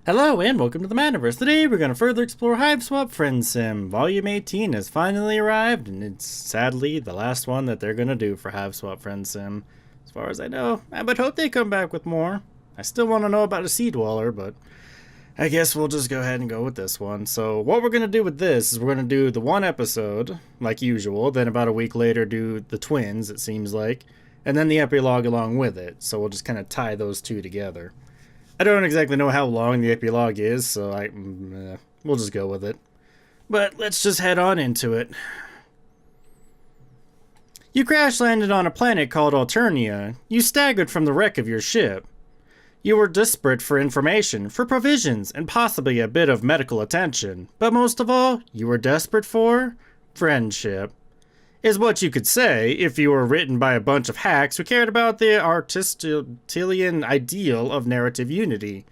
Hello and welcome to the Mattniverse. Today we're going to further explore Hiveswap Friendsim. Volume 18 has finally arrived, and it's sadly the last one that they're going to do for Hiveswap Friendsim. As far as I know, I would hope they come back with more. I still want to know about a Sea Dweller, but I guess we'll just go ahead and go with this one. So what we're going to do with this is we're going to do the one episode, like usual, then about a week later do the twins, it seems like, and then the epilogue along with it. So we'll just kind of tie those two together. I don't exactly know how long the epilogue is, so we'll just go with it. But let's just head on into it. You crash landed on a planet called Alternia. You staggered from the wreck of your ship. You were desperate for information, for provisions, and possibly a bit of medical attention. But most of all, you were desperate for friendship. Is what you could say if you were written by a bunch of hacks who cared about the Aristotelian ideal of narrative unity.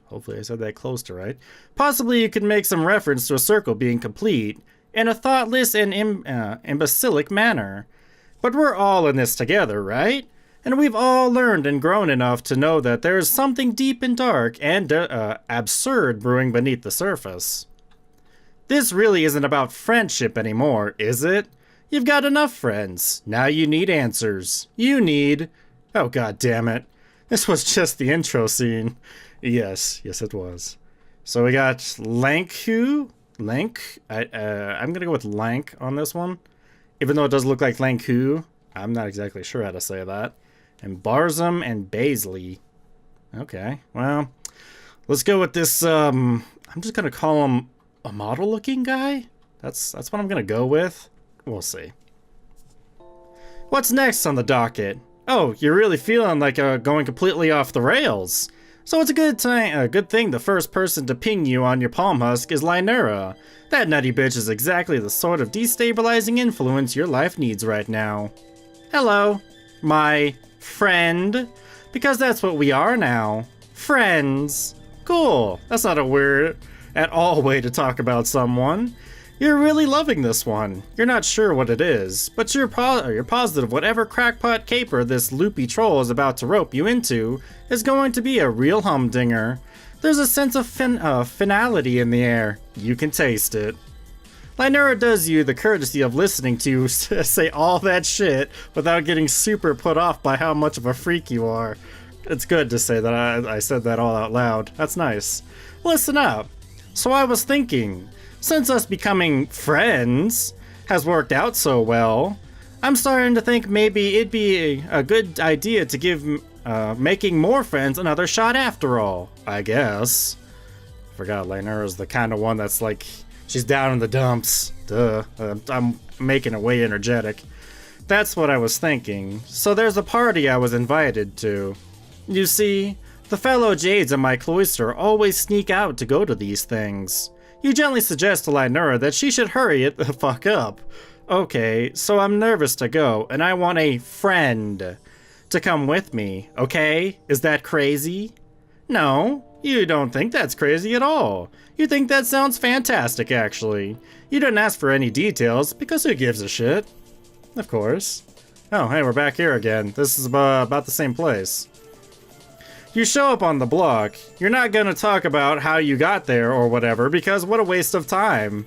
Hopefully I said that close to right. Possibly you could make some reference to a circle being complete in a thoughtless and imbecilic manner. But we're all in this together, right? And we've all learned and grown enough to know that there is something deep and dark and absurd brewing beneath the surface. This really isn't about friendship anymore, is it? You've got enough friends. Now you need answers. You need... Oh, god damn it. This was just the intro scene. Yes it was. So we got Lanque. I'm gonna go with Lanque on this one. Even though it does look like Lanque. I'm not exactly sure how to say that. And Barzum and Baisley. Okay, well, let's go with this, I'm just gonna call him a model-looking guy? That's what I'm gonna go with. We'll see. What's next on the docket? Oh, you're really feeling like going completely off the rails. So it's a good thing the first person to ping you on your palm husk is Lanque. That nutty bitch is exactly the sort of destabilizing influence your life needs right now. Hello, my friend. Because that's what we are now. Friends. Cool. That's not a weird at all way to talk about someone. You're really loving this one. You're not sure what it is, but you're positive whatever crackpot caper this loopy troll is about to rope you into is going to be a real humdinger. There's a sense of finality in the air. You can taste it. Lanque does you the courtesy of listening to you say all that shit without getting super put off by how much of a freak you are. It's good to say that I said that all out loud. That's nice. Listen up. So I was thinking... Since us becoming friends has worked out so well, I'm starting to think maybe it'd be a good idea to give making more friends another shot after all, I guess. Forgot Lanque is the kind of one that's like, she's down in the dumps. Duh. I'm making it way energetic. That's what I was thinking. So there's a party I was invited to. You see, the fellow Jades in my cloister always sneak out to go to these things. You gently suggest to Lanque that she should hurry it the fuck up. Okay, so I'm nervous to go, and I want a friend to come with me, okay? Is that crazy? No, you don't think that's crazy at all. You think that sounds fantastic, actually. You didn't ask for any details, because who gives a shit? Of course. Oh, hey, we're back here again. This is about the same place. You show up on the block, you're not gonna talk about how you got there or whatever, because what a waste of time.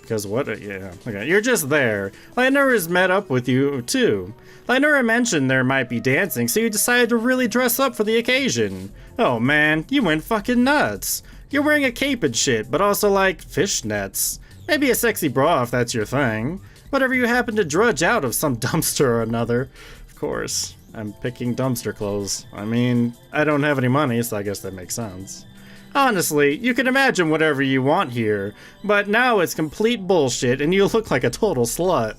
Because what, yeah, okay, you're just there. Lanque has met up with you, too. Lanque mentioned there might be dancing, so you decided to really dress up for the occasion. Oh man, you went fucking nuts. You're wearing a cape and shit, but also like fishnets. Maybe a sexy bra if that's your thing. Whatever you happen to drudge out of some dumpster or another. Of course. I'm picking dumpster clothes. I mean, I don't have any money, so I guess that makes sense. Honestly, you can imagine whatever you want here, but now it's complete bullshit and you look like a total slut.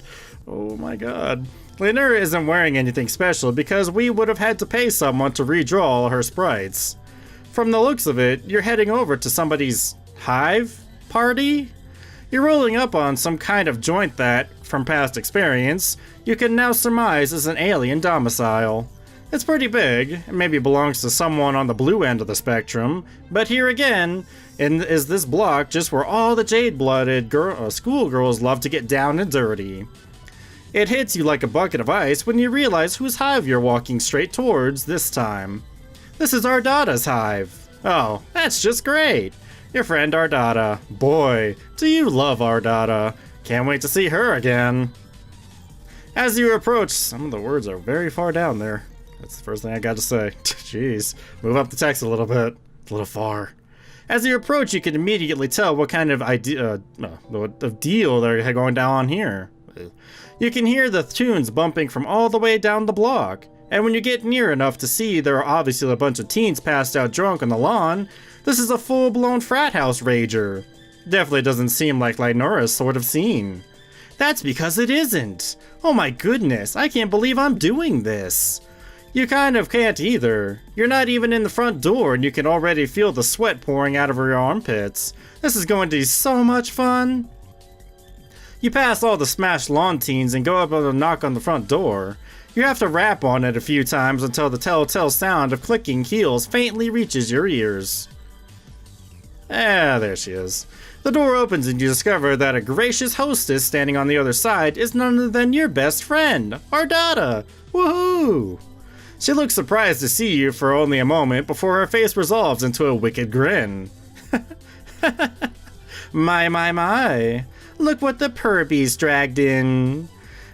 Oh my god. Lanque isn't wearing anything special because we would have had to pay someone to redraw all her sprites. From the looks of it, you're heading over to somebody's hive party? You're rolling up on some kind of joint that, from past experience, you can now surmise is an alien domicile. It's pretty big, and maybe belongs to someone on the blue end of the spectrum, but here again, is this block just where all the jade-blooded schoolgirls love to get down and dirty. It hits you like a bucket of ice when you realize whose hive you're walking straight towards this time. This is Ardada's hive. Oh, that's just great. Your friend Ardata. Boy, do you love Ardata. Can't wait to see her again. As you approach, some of the words are very far down there. That's the first thing I got to say. Jeez, move up the text a little bit. It's a little far. As you approach, you can immediately tell what kind of deal they're going down here. You can hear the tunes bumping from all the way down the block. And when you get near enough to see there are obviously a bunch of teens passed out drunk on the lawn, this is a full-blown frat house rager. Definitely doesn't seem like Lynura's sort of scene. That's because it isn't. Oh my goodness, I can't believe I'm doing this. You kind of can't either. You're not even in the front door and you can already feel the sweat pouring out of your armpits. This is going to be so much fun. You pass all the smashed lawn teens and go up and knock on the front door. You have to rap on it a few times until the telltale sound of clicking heels faintly reaches your ears. Ah, there she is. The door opens and you discover that a gracious hostess standing on the other side is none other than your best friend, Ardata. Woohoo! She looks surprised to see you for only a moment before her face resolves into a wicked grin. My. Look what the perbies dragged in.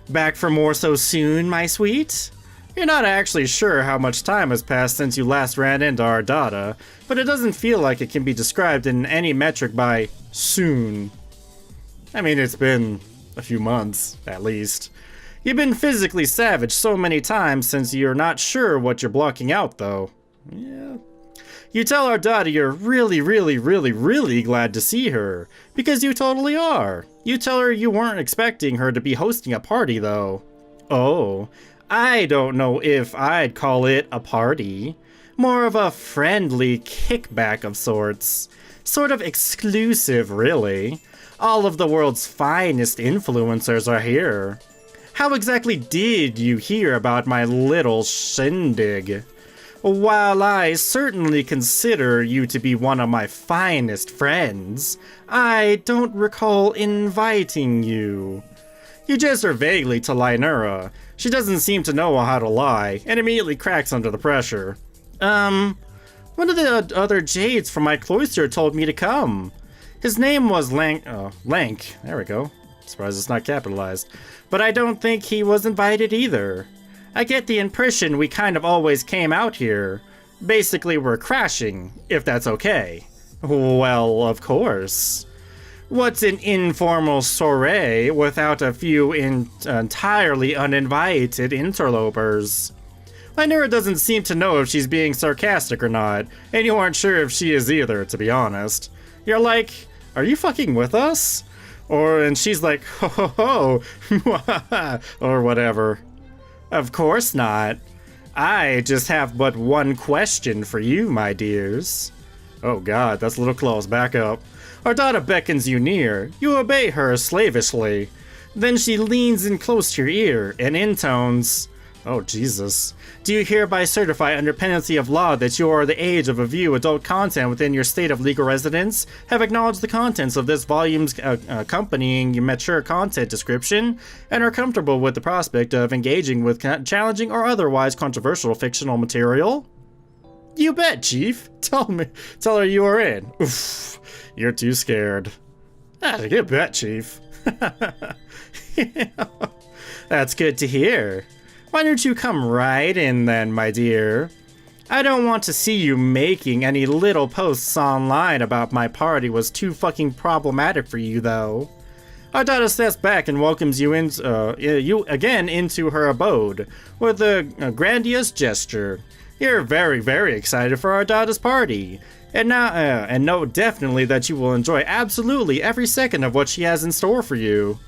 Back for more so soon, my sweet? You're not actually sure how much time has passed since you last ran into Ardata, but it doesn't feel like it can be described in any metric by soon. I mean, it's been a few months, at least. You've been physically savage so many times since you're not sure what you're blocking out, though. Yeah. You tell Ardata you're really glad to see her, because you totally are. You tell her you weren't expecting her to be hosting a party, though. Oh, I don't know if I'd call it a party. More of a friendly kickback of sorts. Sort of exclusive, really. All of the world's finest influencers are here. How exactly did you hear about my little shindig? While I certainly consider you to be one of my finest friends, I don't recall inviting you. You gesture vaguely to Lynura. She doesn't seem to know how to lie, and immediately cracks under the pressure. One of the other Jades from my cloister told me to come. His name was Lanque. There we go. Surprised it's not capitalized. But I don't think he was invited either. I get the impression we kind of always came out here. Basically, we're crashing, if that's okay. Well, of course. What's an informal soiree without a few entirely uninvited interlopers? Lynura doesn't seem to know if she's being sarcastic or not, and you aren't sure if she is either, to be honest. You're like, are you fucking with us? And she's like, ho, or whatever. Of course not. I just have but one question for you, my dears. Oh god, that's a little close. Back up. Ardata beckons you near. You obey her slavishly. Then she leans in close to your ear and intones, oh Jesus. Do you hereby certify under penalty of law that you are the age of view adult content within your state of legal residence, have acknowledged the contents of this volume's accompanying mature content description, and are comfortable with the prospect of engaging with challenging or otherwise controversial fictional material? You bet, Chief. Tell her you are in. Oof, you're too scared. You bet, Chief. That's good to hear. Why don't you come right in then, my dear? I don't want to see you making any little posts online about my party was too fucking problematic for you, though. Ardata steps back and welcomes you again into her abode with a grandiose gesture. You're very excited for Ardata's party, and know definitely that you will enjoy absolutely every second of what she has in store for you.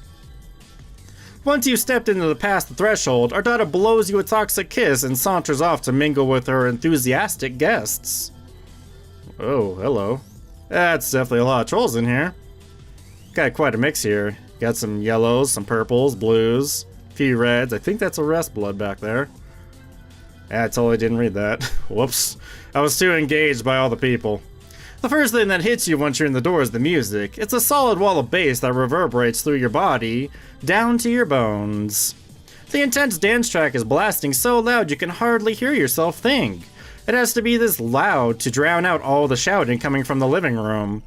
Once you've stepped past the threshold, Ardata blows you a toxic kiss and saunters off to mingle with her enthusiastic guests. Oh, hello. That's definitely a lot of trolls in here. Got quite a mix here. Got some yellows, some purples, blues, a few reds. I think that's a rest blood back there. I totally didn't read that. Whoops. I was too engaged by all the people. The first thing that hits you once you're in the door is the music. It's a solid wall of bass that reverberates through your body, down to your bones. The intense dance track is blasting so loud you can hardly hear yourself think. It has to be this loud to drown out all the shouting coming from the living room.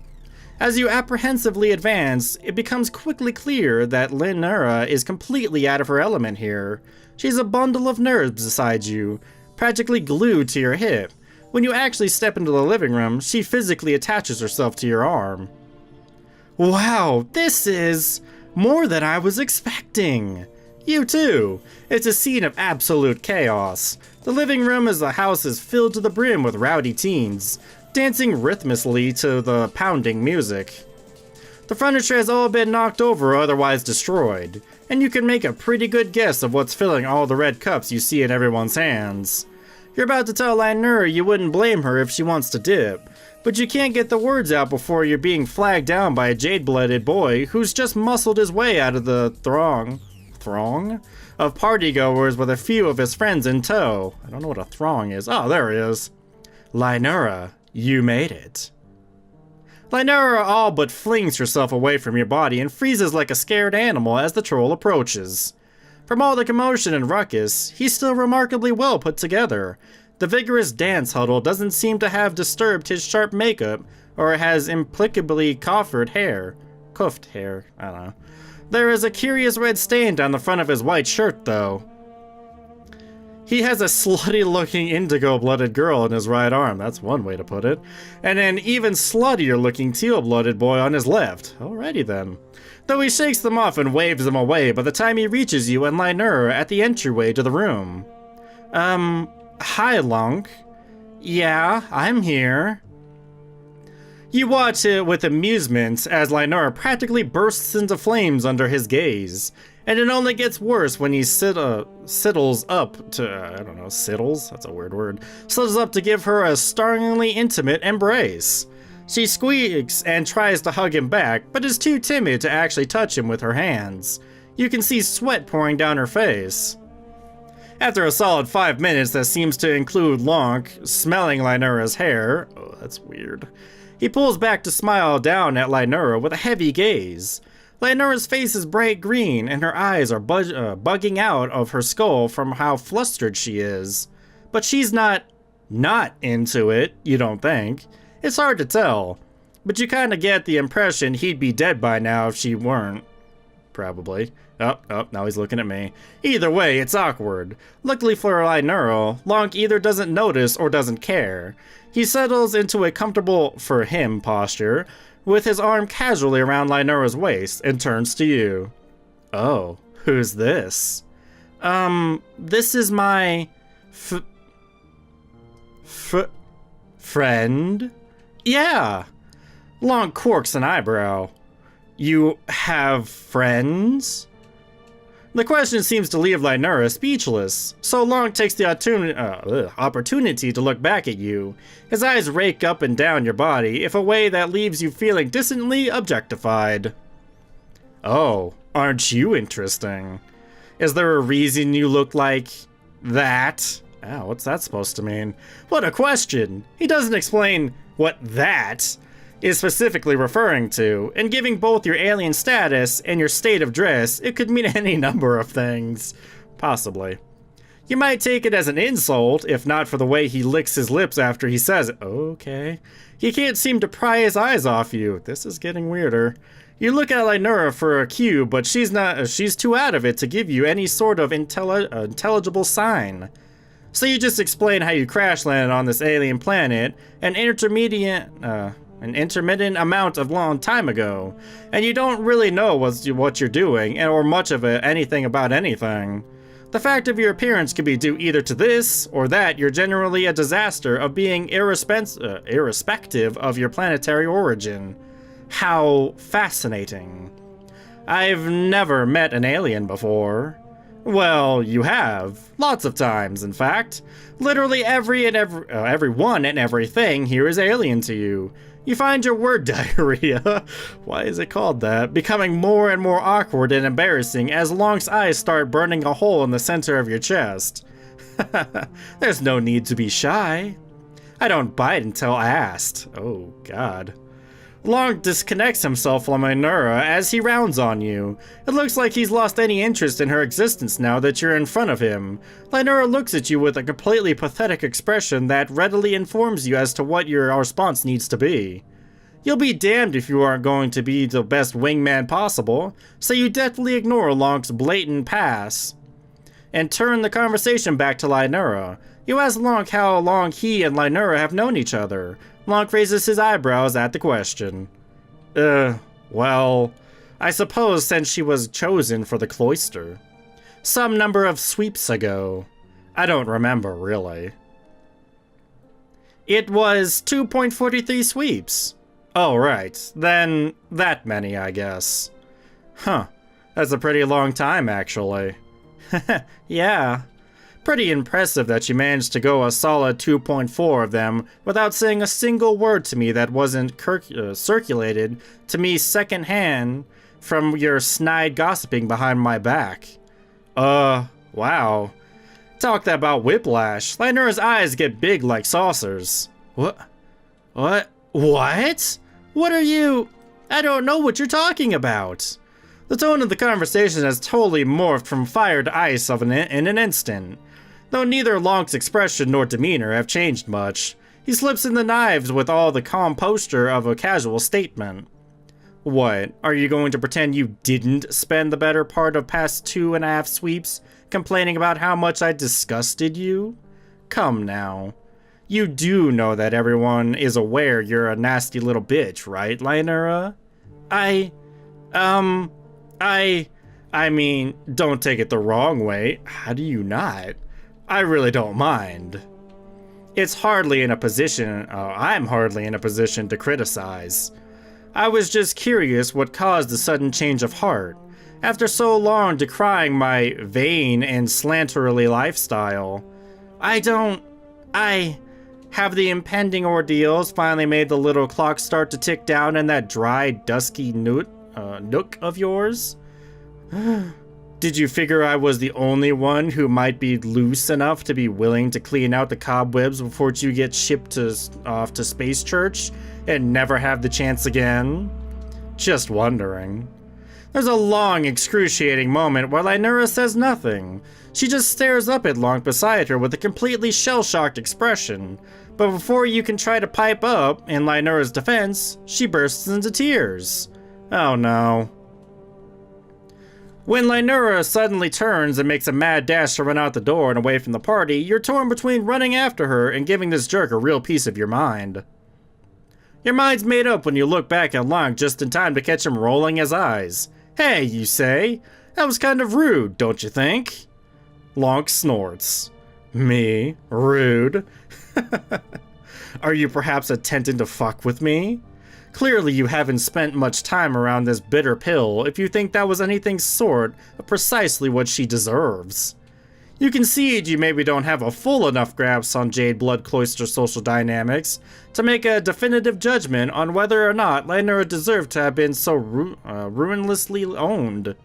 As you apprehensively advance, it becomes quickly clear that Lanque is completely out of her element here. She's a bundle of nerves beside you, practically glued to your hip. When you actually step into the living room, she physically attaches herself to your arm. Wow, this is more than I was expecting. You too. It's a scene of absolute chaos. The living room as the house is filled to the brim with rowdy teens, dancing rhythmically to the pounding music. The furniture has all been knocked over or otherwise destroyed, and you can make a pretty good guess of what's filling all the red cups you see in everyone's hands. You're about to tell Lanque you wouldn't blame her if she wants to dip, but you can't get the words out before you're being flagged down by a jade-blooded boy who's just muscled his way out of the throng of partygoers with a few of his friends in tow. I don't know what a throng is. Oh, there he is. Lanque, you made it. Lanque all but flings herself away from your body and freezes like a scared animal as the troll approaches. From all the commotion and ruckus, he's still remarkably well put together. The vigorous dance huddle doesn't seem to have disturbed his sharp makeup or has implacably coiffed hair, I don't know. There is a curious red stain down the front of his white shirt, though. He has a slutty-looking indigo-blooded girl in his right arm, that's one way to put it, and an even sluttier-looking teal-blooded boy on his left. Alrighty then. Though he shakes them off and waves them away by the time he reaches you and Lanque at the entryway to the room. Hi, Lanque. Yeah, I'm here. You watch it with amusement as Lanque practically bursts into flames under his gaze, and it only gets worse when he sittles up to, sittles? That's a weird word. Sittles up to give her a startlingly intimate embrace. She squeaks and tries to hug him back, but is too timid to actually touch him with her hands. You can see sweat pouring down her face. After a solid 5 minutes that seems to include Lanque smelling Lanque's hair, oh, that's weird, he pulls back to smile down at Lanque with a heavy gaze. Lanque's face is bright green, and her eyes are bugging out of her skull from how flustered she is. But she's not into it, you don't think. It's hard to tell, but you kinda get the impression he'd be dead by now if she weren't. Probably. Oh, now he's looking at me. Either way, it's awkward. Luckily for Lanque either doesn't notice or doesn't care. He settles into a comfortable, for him, posture, with his arm casually around Lanque's waist, and turns to you. Oh, who's this? This is my... friend? Yeah. Lanque quirks an eyebrow. You have friends? The question seems to leave Lanque speechless, so Lanque takes the opportunity to look back at you. His eyes rake up and down your body in a way that leaves you feeling distantly objectified. Oh, aren't you interesting? Is there a reason you look like that? Ow, what's that supposed to mean? What a question! He doesn't explain what that is specifically referring to, and giving both your alien status and your state of dress, it could mean any number of things. Possibly. You might take it as an insult, if not for the way he licks his lips after he says it. Okay. He can't seem to pry his eyes off you. This is getting weirder. You look at Lanque for a cue, but she's too out of it to give you any sort of intelligible sign. So you just explain how you crash landed on this alien planet, an intermittent amount of long time ago, and you don't really know what you're doing, or much of anything about anything. The fact of your appearance could be due either to this, or that you're generally a disaster of being irrespective of your planetary origin. How fascinating. I've never met an alien before. Well, you have. Lots of times, in fact. Literally everyone and everything here is alien to you. You find your word diarrhea, why is it called that, becoming more and more awkward and embarrassing as Lanque's eyes start burning a hole in the center of your chest. There's no need to be shy. I don't bite until asked. Oh, God. Lanque disconnects himself from Lynura as he rounds on you. It looks like he's lost any interest in her existence now that you're in front of him. Lynura looks at you with a completely pathetic expression that readily informs you as to what your response needs to be. You'll be damned if you aren't going to be the best wingman possible, so you deftly ignore Lanque's blatant pass and turn the conversation back to Lynura. You ask Lanque how long he and Lynura have known each other. Lanque raises his eyebrows at the question. Well, I suppose since she was chosen for the cloister. Some number of sweeps ago. I don't remember, really. It was 2.43 sweeps. Oh, right. Then that many, I guess. Huh. That's a pretty long time, actually. Yeah. Pretty impressive that you managed to go a solid 2.4 of them without saying a single word to me that wasn't circulated to me secondhand from your snide gossiping behind my back. Wow. Talk about whiplash. Lynura's eyes get big like saucers. What? What are you? I don't know what you're talking about. The tone of the conversation has totally morphed from fire to ice in an instant. Though neither Lanque's expression nor demeanor have changed much, he slips in the knives with all the calm posture of a casual statement. What, are you going to pretend you didn't spend the better part of past 2.5 sweeps complaining about how much I disgusted you? Come now. You do know that everyone is aware you're a nasty little bitch, right, Lynura? I mean, don't take it the wrong way. How do you not? I really don't mind. I'm hardly in a position to criticize. I was just curious what caused the sudden change of heart. After so long decrying my vain and slanderly lifestyle, have the impending ordeals finally made the little clock start to tick down in that dry, dusky nook of yours? Did you figure I was the only one who might be loose enough to be willing to clean out the cobwebs before you get shipped off to Space Church and never have the chance again? Just wondering. There's a long, excruciating moment where Lynura says nothing. She just stares up at Lanque beside her with a completely shell-shocked expression. But before you can try to pipe up, in Lynura's defense, she bursts into tears. Oh no. When Lynura suddenly turns and makes a mad dash to run out the door and away from the party, you're torn between running after her and giving this jerk a real piece of your mind. Your mind's made up when you look back at Lanque just in time to catch him rolling his eyes. Hey, you say? That was kind of rude, don't you think? Lanque snorts. Me? Rude? Are you perhaps attempting to fuck with me? Clearly you haven't spent much time around this bitter pill if you think that was anything short of precisely what she deserves. You concede you maybe don't have a full enough grasp on Jade Blood Cloister social dynamics to make a definitive judgment on whether or not Lynura deserved to have been so ruinously owned.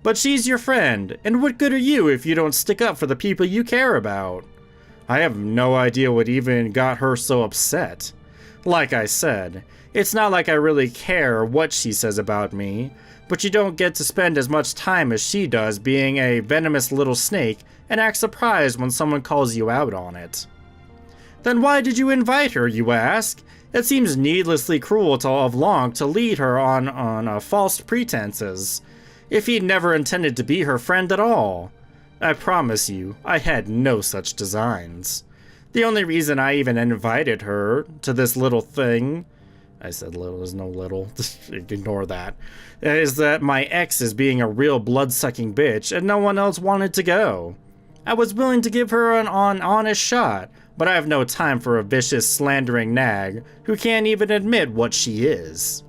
But she's your friend, and what good are you if you don't stick up for the people you care about? I have no idea what even got her so upset. Like I said, it's not like I really care what she says about me, but you don't get to spend as much time as she does being a venomous little snake and act surprised when someone calls you out on it. Then why did you invite her, you ask? It seems needlessly cruel of Lanque to lead her on false pretenses, if he'd never intended to be her friend at all. I promise you, I had no such designs. The only reason I even invited her to this little thing, I said little, there's no little, ignore that, is that my ex is being a real blood-sucking bitch and no one else wanted to go. I was willing to give her an honest shot, but I have no time for a vicious, slandering nag who can't even admit what she is.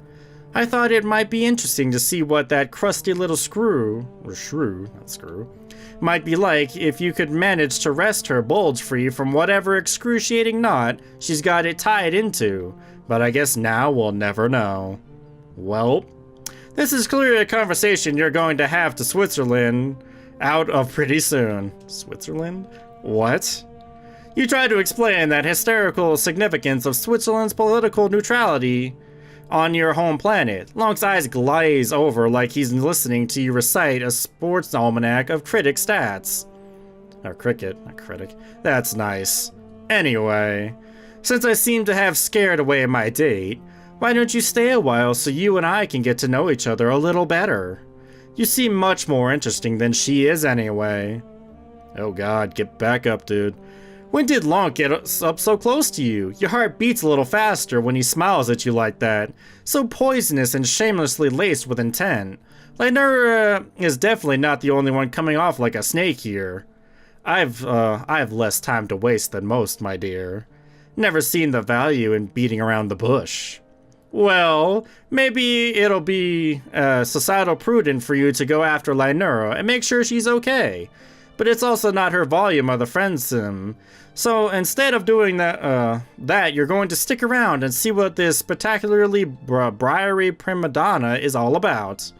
I thought it might be interesting to see what that crusty little shrew, might be like if you could manage to wrest her bulge free from whatever excruciating knot she's got it tied into, but I guess now we'll never know. Well, this is clearly a conversation you're going to have to Switzerland out of pretty soon. Switzerland? What? You try to explain that hysterical significance of Switzerland's political neutrality on your home planet. Lanque's eyes glaze over like he's listening to you recite a sports almanac of critic stats. Or cricket, not critic. That's nice. Anyway, since I seem to have scared away my date, why don't you stay a while so you and I can get to know each other a little better? You seem much more interesting than she is anyway. Oh god, get back up, dude. When did Lanque get up so close to you? Your heart beats a little faster when he smiles at you like that. So poisonous and shamelessly laced with intent. Lanque is definitely not the only one coming off like a snake here. I've less time to waste than most, my dear. Never seen the value in beating around the bush. Well, maybe it'll be societal prudent for you to go after Lanque and make sure she's okay. But it's also not her volume of the Friendsim. So instead of doing that, you're going to stick around and see what this spectacularly briary prima donna is all about.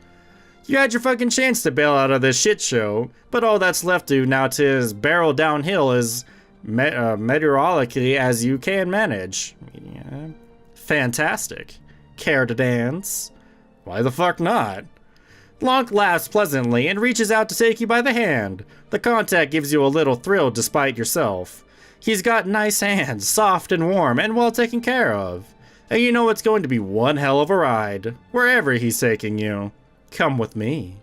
You had your fucking chance to bail out of this shit show, but all that's left to now is barrel downhill as meteorologically as you can manage. Yeah. Fantastic. Care to dance? Why the fuck not? Lanque laughs pleasantly and reaches out to take you by the hand. The contact gives you a little thrill despite yourself. He's got nice hands, soft and warm and well taken care of. And you know it's going to be one hell of a ride, wherever he's taking you. Come with me.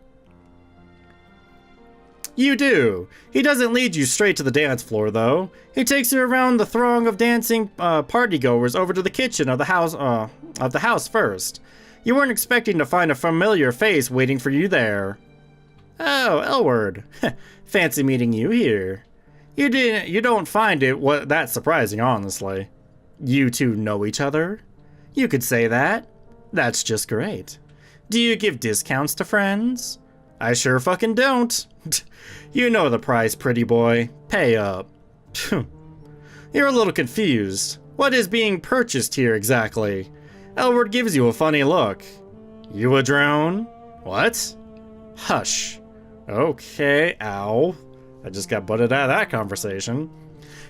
You do. He doesn't lead you straight to the dance floor, though. He takes you around the throng of dancing partygoers over to the kitchen of the house first. You weren't expecting to find a familiar face waiting for you there. Oh, Elward. Fancy meeting you here. You don't find it that surprising, honestly. You two know each other? You could say that. That's just great. Do you give discounts to friends? I sure fucking don't. You know the price, pretty boy. Pay up. You're a little confused. What is being purchased here exactly? Elward gives you a funny look. You a drone? What? Hush. Okay, ow. I just got butted out of that conversation.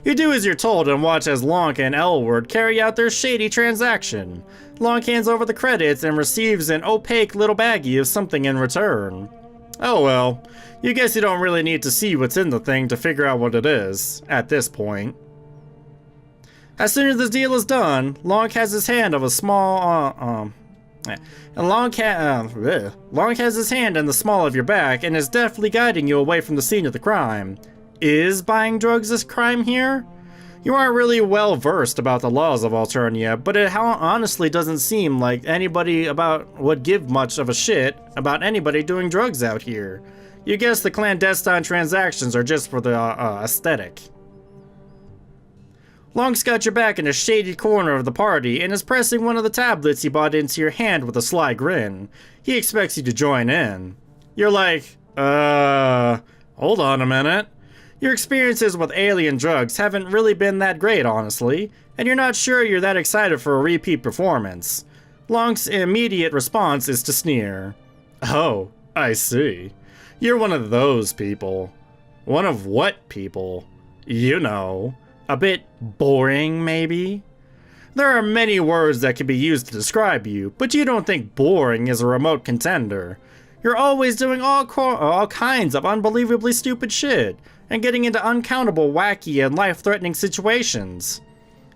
You do as you're told and watch as Lanque and Elward carry out their shady transaction. Lanque hands over the credits and receives an opaque little baggie of something in return. Oh well, you guess you don't really need to see what's in the thing to figure out what it is, at this point. As soon as this deal is done, Lanque has his hand of a small, Lanque has his hand in the small of your back and is deftly guiding you away from the scene of the crime. Is buying drugs a crime here? You aren't really well versed about the laws of Alternia, but it honestly doesn't seem like anybody would give much of a shit about anybody doing drugs out here. You guess the clandestine transactions are just for the aesthetic. Lanque's got your back in a shady corner of the party and is pressing one of the tablets he bought into your hand with a sly grin. He expects you to join in. You're like, hold on a minute. Your experiences with alien drugs haven't really been that great, honestly, and you're not sure you're that excited for a repeat performance. Lanque's immediate response is to sneer. Oh, I see. You're one of those people. One of what people? You know. A bit boring, maybe? There are many words that can be used to describe you, but you don't think boring is a remote contender. You're always doing all kinds of unbelievably stupid shit, and getting into uncountable, wacky, and life-threatening situations.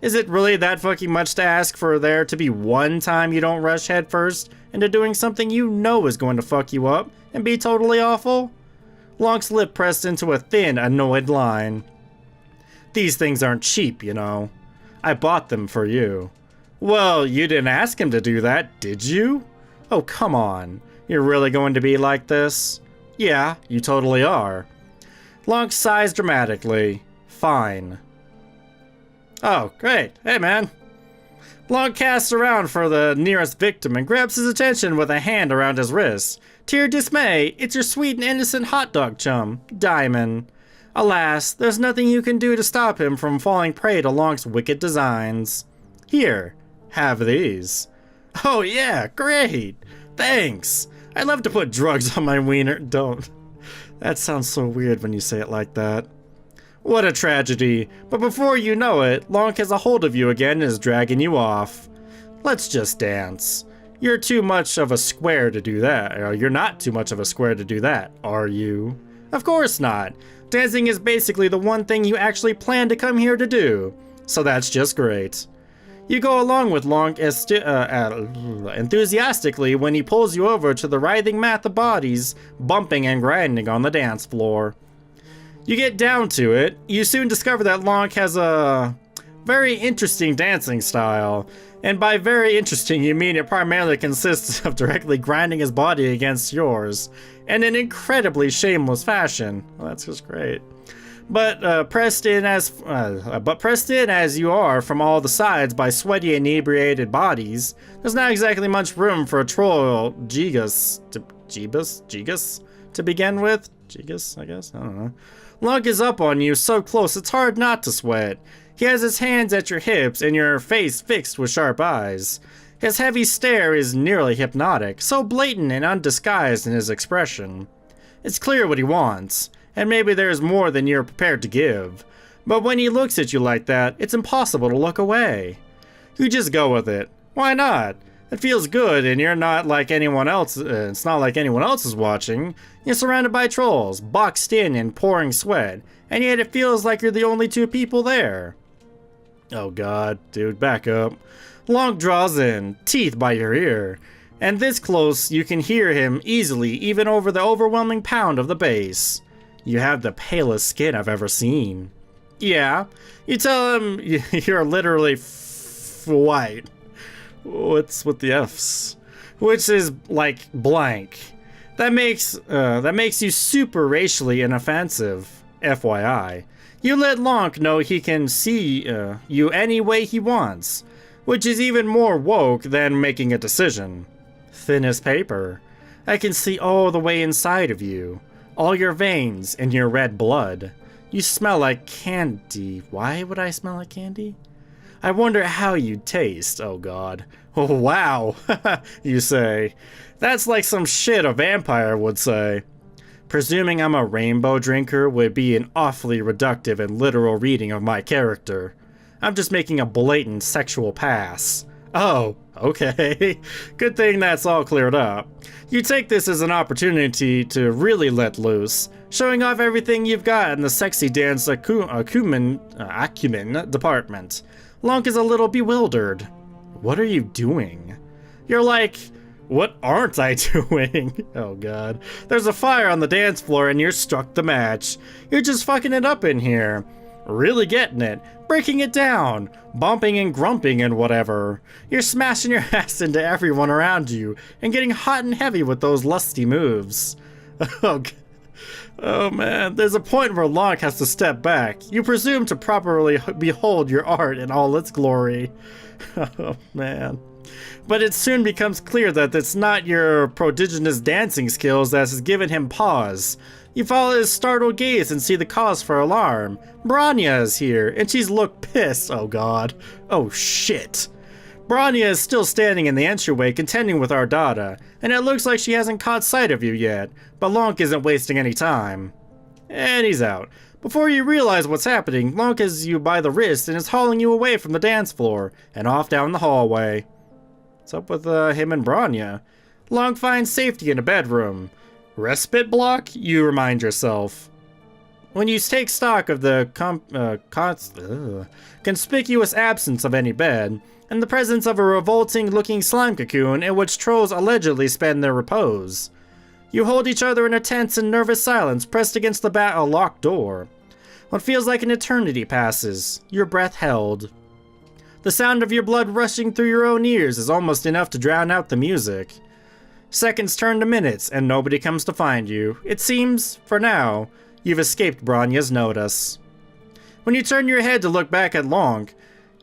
Is it really that fucking much to ask for there to be one time you don't rush headfirst into doing something you know is going to fuck you up and be totally awful? Lanque's lip pressed into a thin, annoyed line. These things aren't cheap, you know. I bought them for you. Well, you didn't ask him to do that, did you? Oh, come on. You're really going to be like this? Yeah, you totally are. Lanque sighs dramatically. Fine. Oh, great. Hey, man. Lanque casts around for the nearest victim and grabs his attention with a hand around his wrist. To your dismay, it's your sweet and innocent hot dog chum, Diamond. Alas, there's nothing you can do to stop him from falling prey to Lanque's wicked designs. Here, have these. Oh yeah, great. Thanks. I love to put drugs on my wiener. Don't. That sounds so weird when you say it like that. What a tragedy. But before you know it, Lanque has a hold of you again and is dragging you off. Let's just dance. You're too much of a square to do that. Or you're not too much of a square to do that, are you? Of course not. Dancing is basically the one thing you actually plan to come here to do. So that's just great. You go along with Lanque enthusiastically when he pulls you over to the writhing mat of bodies, bumping and grinding on the dance floor. You get down to it. You soon discover that Lanque has a very interesting dancing style. And by very interesting, you mean it primarily consists of directly grinding his body against yours, in an incredibly shameless fashion. Well, that's just great. But pressed in as you are from all the sides by sweaty, inebriated bodies, there's not exactly much room for a troll Gigas to begin with. Gigas, I guess. I don't know. Lanque is up on you so close it's hard not to sweat. He has his hands at your hips and your face fixed with sharp eyes. His heavy stare is nearly hypnotic, so blatant and undisguised in his expression. It's clear what he wants, and maybe there's more than you're prepared to give. But when he looks at you like that, it's impossible to look away. You just go with it. Why not? It feels good, and you're not like anyone else. It's not like anyone else is watching. You're surrounded by trolls, boxed in and pouring sweat, and yet it feels like you're the only two people there. Oh god, dude, back up. Lanque draws in, teeth by your ear, and this close you can hear him easily even over the overwhelming pound of the bass. You have the palest skin I've ever seen. Yeah, you tell him you're literally white. What's with the F's? Which is like blank. That makes you super racially inoffensive, FYI. You let Lanque know he can see you any way he wants, which is even more woke than making a decision. Thin as paper. I can see all the way inside of you, all your veins and your red blood. You smell like candy. Why would I smell like candy? I wonder how you'd taste, oh god. Oh wow, you say. That's like some shit a vampire would say. Presuming I'm a rainbow drinker would be an awfully reductive and literal reading of my character. I'm just making a blatant sexual pass. Oh, okay. Good thing that's all cleared up. You take this as an opportunity to really let loose, showing off everything you've got in the sexy dance acumen department. Lanque is a little bewildered. What are you doing? You're like, what aren't I doing? Oh god. There's a fire on the dance floor and you're struck the match. You're just fucking it up in here. Really getting it. Breaking it down. Bumping and grumping and whatever. You're smashing your ass into everyone around you and getting hot and heavy with those lusty moves. Oh man, there's a point where Lanque has to step back. You presume to properly behold your art in all its glory. Oh man. But it soon becomes clear that it's not your prodigious dancing skills that has given him pause. You follow his startled gaze and see the cause for alarm. Bronya is here, and she's looked pissed. Oh god. Oh shit. Bronya is still standing in the entryway contending with Ardata, and it looks like she hasn't caught sight of you yet, but Lanque isn't wasting any time. And he's out. Before you realize what's happening, Lanque has you by the wrist and is hauling you away from the dance floor, and off down the hallway. What's up with him and Bronya? Lanque finds safety in a bedroom. Respite block, you remind yourself. When you take stock of the conspicuous absence of any bed, and the presence of a revolting-looking slime cocoon in which trolls allegedly spend their repose, you hold each other in a tense and nervous silence pressed against the locked door. What feels like an eternity passes, your breath held. The sound of your blood rushing through your own ears is almost enough to drown out the music. Seconds turn to minutes, and nobody comes to find you. It seems, for now, you've escaped Bronya's notice. When you turn your head to look back at Lanque,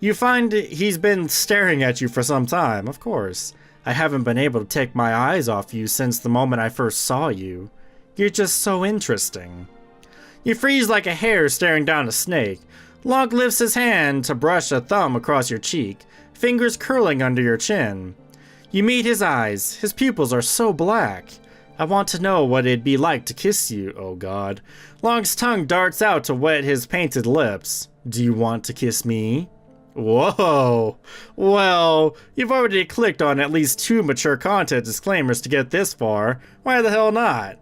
you find he's been staring at you for some time, of course. I haven't been able to take my eyes off you since the moment I first saw you. You're just so interesting. You freeze like a hare staring down a snake. Lanque lifts his hand to brush a thumb across your cheek, fingers curling under your chin. You meet his eyes. His pupils are so black. I want to know what it'd be like to kiss you, oh god. Lanque's tongue darts out to wet his painted lips. Do you want to kiss me? Whoa. Well, you've already clicked on at least 2 mature content disclaimers to get this far. Why the hell not?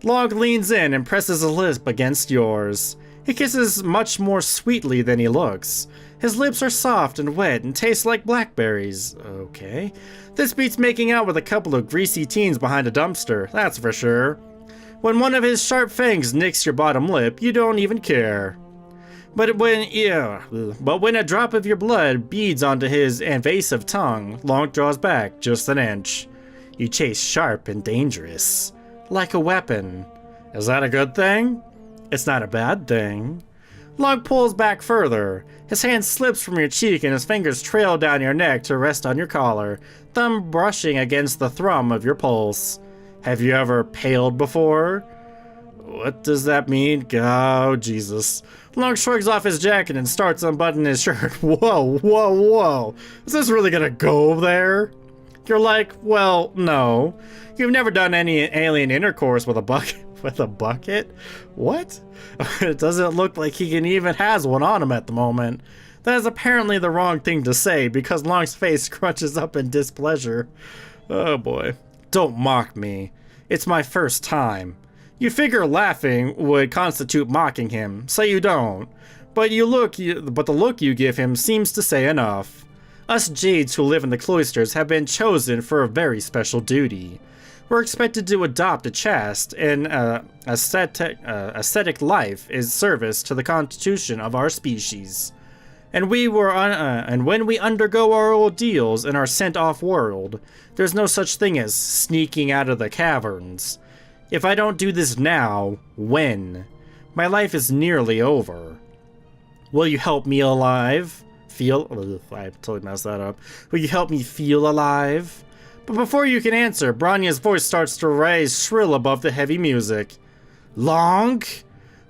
Lanque leans in and presses his lip against yours. He kisses much more sweetly than he looks. His lips are soft and wet and taste like blackberries. Okay. This beats making out with a couple of greasy teens behind a dumpster, that's for sure. When one of his sharp fangs nicks your bottom lip, you don't even care. But when a drop of your blood beads onto his invasive tongue, Lanque draws back just an inch. You chase sharp and dangerous, like a weapon. Is that a good thing? It's not a bad thing. Lanque pulls back further. His hand slips from your cheek and his fingers trail down your neck to rest on your collar, thumb brushing against the thrum of your pulse. Have you ever paled before? What does that mean? Oh, Jesus. Lanque shrugs off his jacket and starts unbuttoning his shirt. Whoa. Is this really gonna go there? You're like, well, no. You've never done any alien intercourse with a bucket. With a bucket? What? It doesn't look like he even has one on him at the moment. That is apparently the wrong thing to say because Lanque's face crunches up in displeasure. Oh boy. Don't mock me. It's my first time. You figure laughing would constitute mocking him, so you don't. But the look you give him seems to say enough. Us Jades who live in the cloisters have been chosen for a very special duty. We're expected to adopt a chaste and ascetic life as service to the constitution of our species. And when we undergo our ordeals and are sent off-world, there's no such thing as sneaking out of the caverns. If I don't do this now, when? My life is nearly over. Will you help me alive? I totally messed that up. Will you help me feel alive? But before you can answer, Bronya's voice starts to rise shrill above the heavy music. Lanque?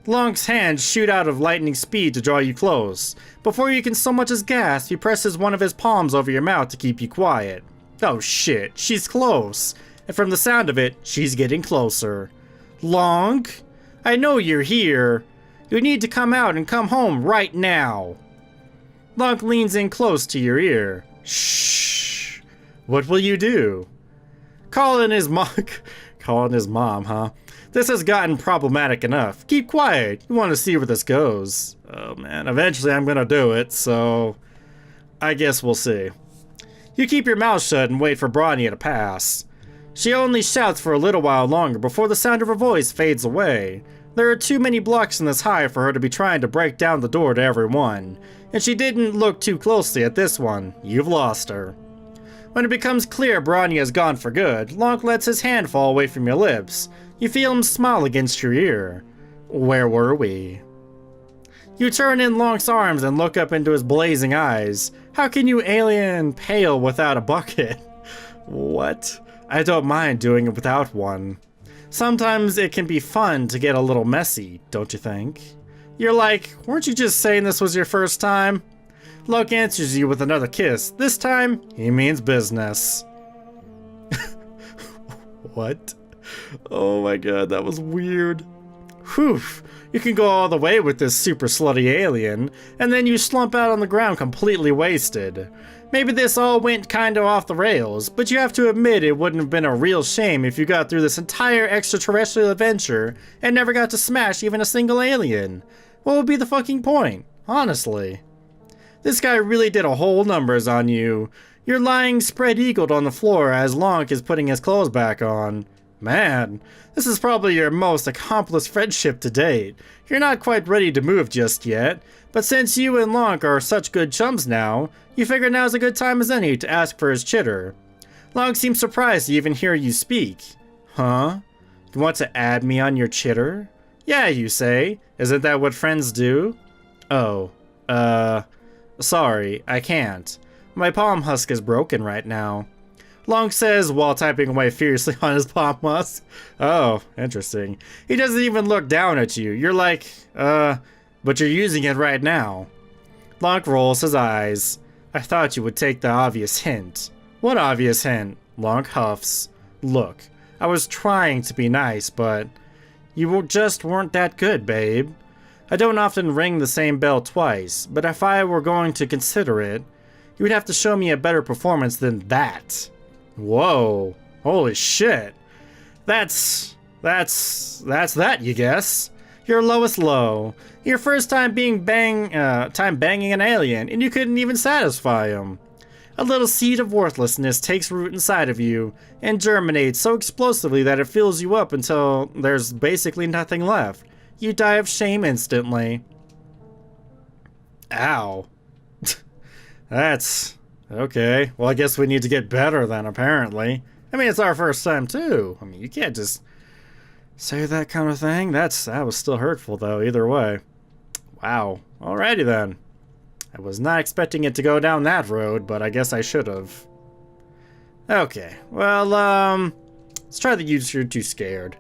Lanque's hands shoot out of lightning speed to draw you close. Before you can so much as gasp, he presses one of his palms over your mouth to keep you quiet. Oh shit, she's close. And from the sound of it, she's getting closer. Lanque? I know you're here. You need to come out and come home right now. Lanque leans in close to your ear. Shh. What will you do? Calling his mom, huh? This has gotten problematic enough. Keep quiet. You want to see where this goes. Oh man, eventually I'm gonna do it, so I guess we'll see. You keep your mouth shut and wait for Bronya to pass. She only shouts for a little while longer before the sound of her voice fades away. There are too many blocks in this hive for her to be trying to break down the door to everyone. And she didn't look too closely at this one. You've lost her. When it becomes clear Bronya is gone for good, Lanque lets his hand fall away from your lips. You feel him smile against your ear. Where were we? You turn in Lanque's arms and look up into his blazing eyes. How can you alien pale without a bucket? What? I don't mind doing it without one. Sometimes it can be fun to get a little messy, don't you think? You're like, weren't you just saying this was your first time? Lanque answers you with another kiss. This time, he means business. What? Oh my god, that was weird. Whew, you can go all the way with this super slutty alien, and then you slump out on the ground completely wasted. Maybe this all went kinda off the rails, but you have to admit it wouldn't have been a real shame if you got through this entire extraterrestrial adventure and never got to smash even a single alien. What would be the fucking point? Honestly. This guy really did a whole numbers on you. You're lying spread-eagled on the floor as Lanque is putting his clothes back on. Man, this is probably your most accomplished friendship to date. You're not quite ready to move just yet, but since you and Lanque are such good chums now, you figure now's a good time as any to ask for his chitter. Lanque seems surprised to even hear you speak. Huh? You want to add me on your chitter? Yeah, you say. Isn't that what friends do? Oh, sorry, I can't. My palm husk is broken right now. Lanque says while typing away fiercely on his palm husk. Oh, interesting. He doesn't even look down at you. You're like, but you're using it right now. Lanque rolls his eyes. I thought you would take the obvious hint. What obvious hint? Lanque huffs. Look, I was trying to be nice, but you just weren't that good, babe. I don't often ring the same bell twice, but if I were going to consider it, you would have to show me a better performance than that. Whoa. Holy shit. That's that, you guess. Your lowest low. Your first time banging an alien, and you couldn't even satisfy him. A little seed of worthlessness takes root inside of you, and germinates so explosively that it fills you up until there's basically nothing left. You die of shame instantly. Ow. That's... okay. Well, I guess we need to get better then, apparently. I mean, it's our first time, too. I mean, you can't just say that kind of thing. That was still hurtful, though, either way. Wow. Alrighty, then. I was not expecting it to go down that road, but I guess I should have. Okay. Well, let's try the use You're Too Scared.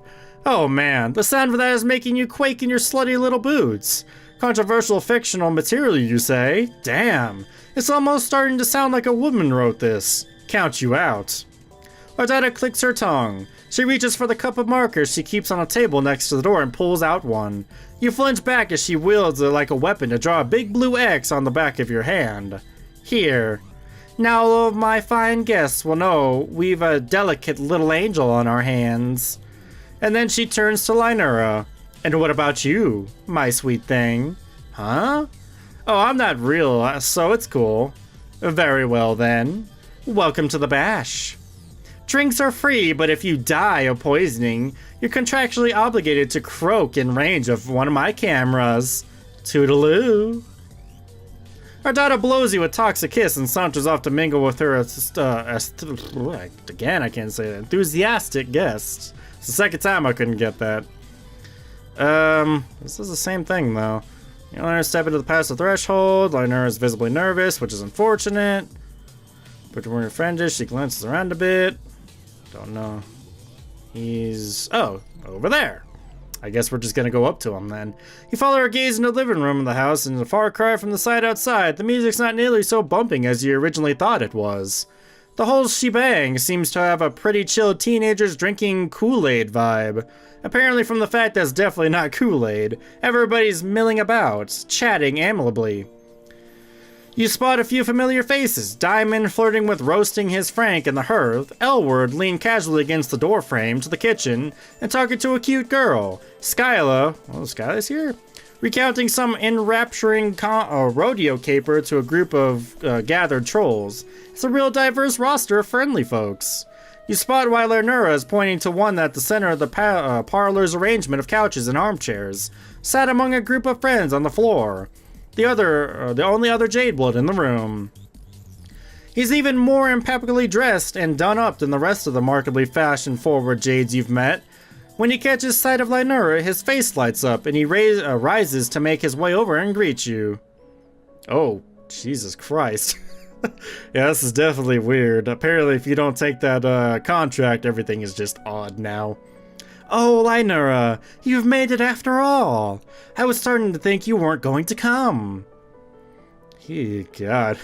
Oh, man. The sound of that is making you quake in your slutty little boots. Controversial fictional material, you say? Damn. It's almost starting to sound like a woman wrote this. Count you out. Ardetta clicks her tongue. She reaches for the cup of markers she keeps on a table next to the door and pulls out one. You flinch back as she wields it like a weapon to draw a big blue X on the back of your hand. Here. Now all of my fine guests will know we've a delicate little angel on our hands. And then she turns to Lynura. And what about you, my sweet thing? Huh? Oh, I'm not real, so it's cool. Very well then. Welcome to the bash. Drinks are free, but if you die of poisoning, you're contractually obligated to croak in range of one of my cameras. Toodaloo. Ardetta blows you a toxic kiss and saunters off to mingle with her again, I can't say that, enthusiastic guests. It's the second time I couldn't get that. This is the same thing, though. You know, step into the past the threshold. Lynura is visibly nervous, which is unfortunate. But when your friend is, she glances around a bit. Don't know. He's... oh, over there. I guess we're just gonna go up to him, then. You follow her gaze into the living room of the house, and a far cry from the side outside, the music's not nearly so bumping as you originally thought it was. The whole shebang seems to have a pretty chill teenagers drinking Kool-Aid vibe. Apparently from the fact that's definitely not Kool-Aid. Everybody's milling about, chatting amicably. You spot a few familiar faces. Diamond flirting with roasting his Frank in the hearth. Elward leaned casually against the doorframe to the kitchen and talking to a cute girl. Skyla, oh, Skyla's here? Recounting some enrapturing rodeo caper to a group of gathered trolls. It's a real diverse roster of friendly folks. You spot why Lynura is pointing to one at the center of the parlor's arrangement of couches and armchairs, sat among a group of friends on the floor. The only other Jadeblood in the room. He's even more impeccably dressed and done up than the rest of the markedly fashion-forward Jades you've met. When he catches sight of Lynura, his face lights up and he rises to make his way over and greet you. Oh, Jesus Christ. Yeah, this is definitely weird. Apparently, if you don't take that contract, everything is just odd now. Oh, Lynura, you've made it after all. I was starting to think you weren't going to come. God.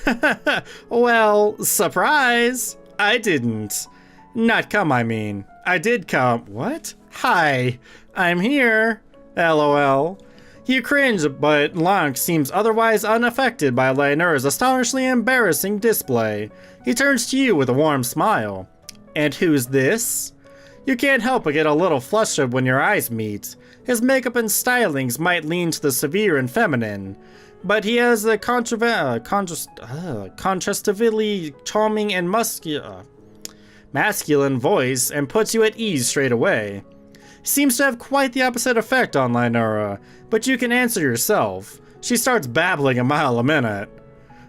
Well, surprise. I didn't. Not come, I mean. I did come. What? Hi, I'm here. LOL. You cringe, but Lanque seems otherwise unaffected by Lynura's astonishingly embarrassing display. He turns to you with a warm smile. And who's this? You can't help but get a little flustered when your eyes meet. His makeup and stylings might lean to the severe and feminine, but he has a contrastively charming and masculine voice and puts you at ease straight away. Seems to have quite the opposite effect on Lynura, but you can answer yourself. She starts babbling a mile a minute.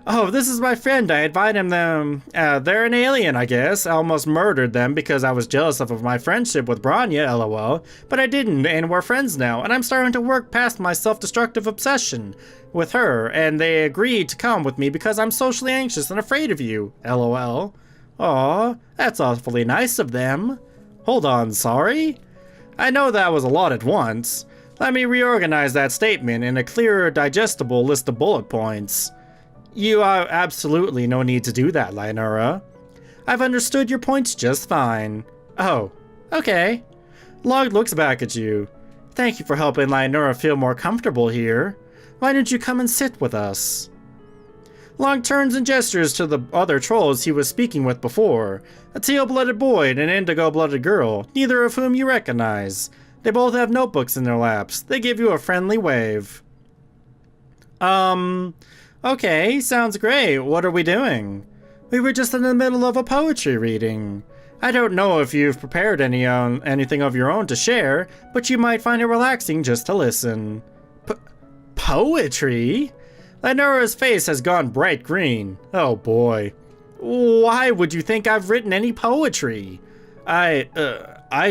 Oh, this is my friend. I invited them. They're an alien, I guess. I almost murdered them because I was jealous of my friendship with Bronya, lol. But I didn't, and we're friends now, and I'm starting to work past my self-destructive obsession with her, and they agreed to come with me because I'm socially anxious and afraid of you, lol. Aw, that's awfully nice of them. Hold on, sorry? I know that was a lot at once. Let me reorganize that statement in a clearer, digestible list of bullet points. You have absolutely no need to do that, Lynura. I've understood your points just fine. Oh, okay. Log looks back at you. Thank you for helping Lionura feel more comfortable here. Why didn't you come and sit with us? Lanque turns and gestures to the other trolls he was speaking with before, a teal-blooded boy and an indigo-blooded girl, neither of whom you recognize. They both have notebooks in their laps. They give you a friendly wave. Okay, sounds great. What are we doing? We were just in the middle of a poetry reading. I don't know if you've prepared anything of your own to share, but you might find it relaxing just to listen. Poetry? Lionura's face has gone bright green. Oh boy. Why would you think I've written any poetry? I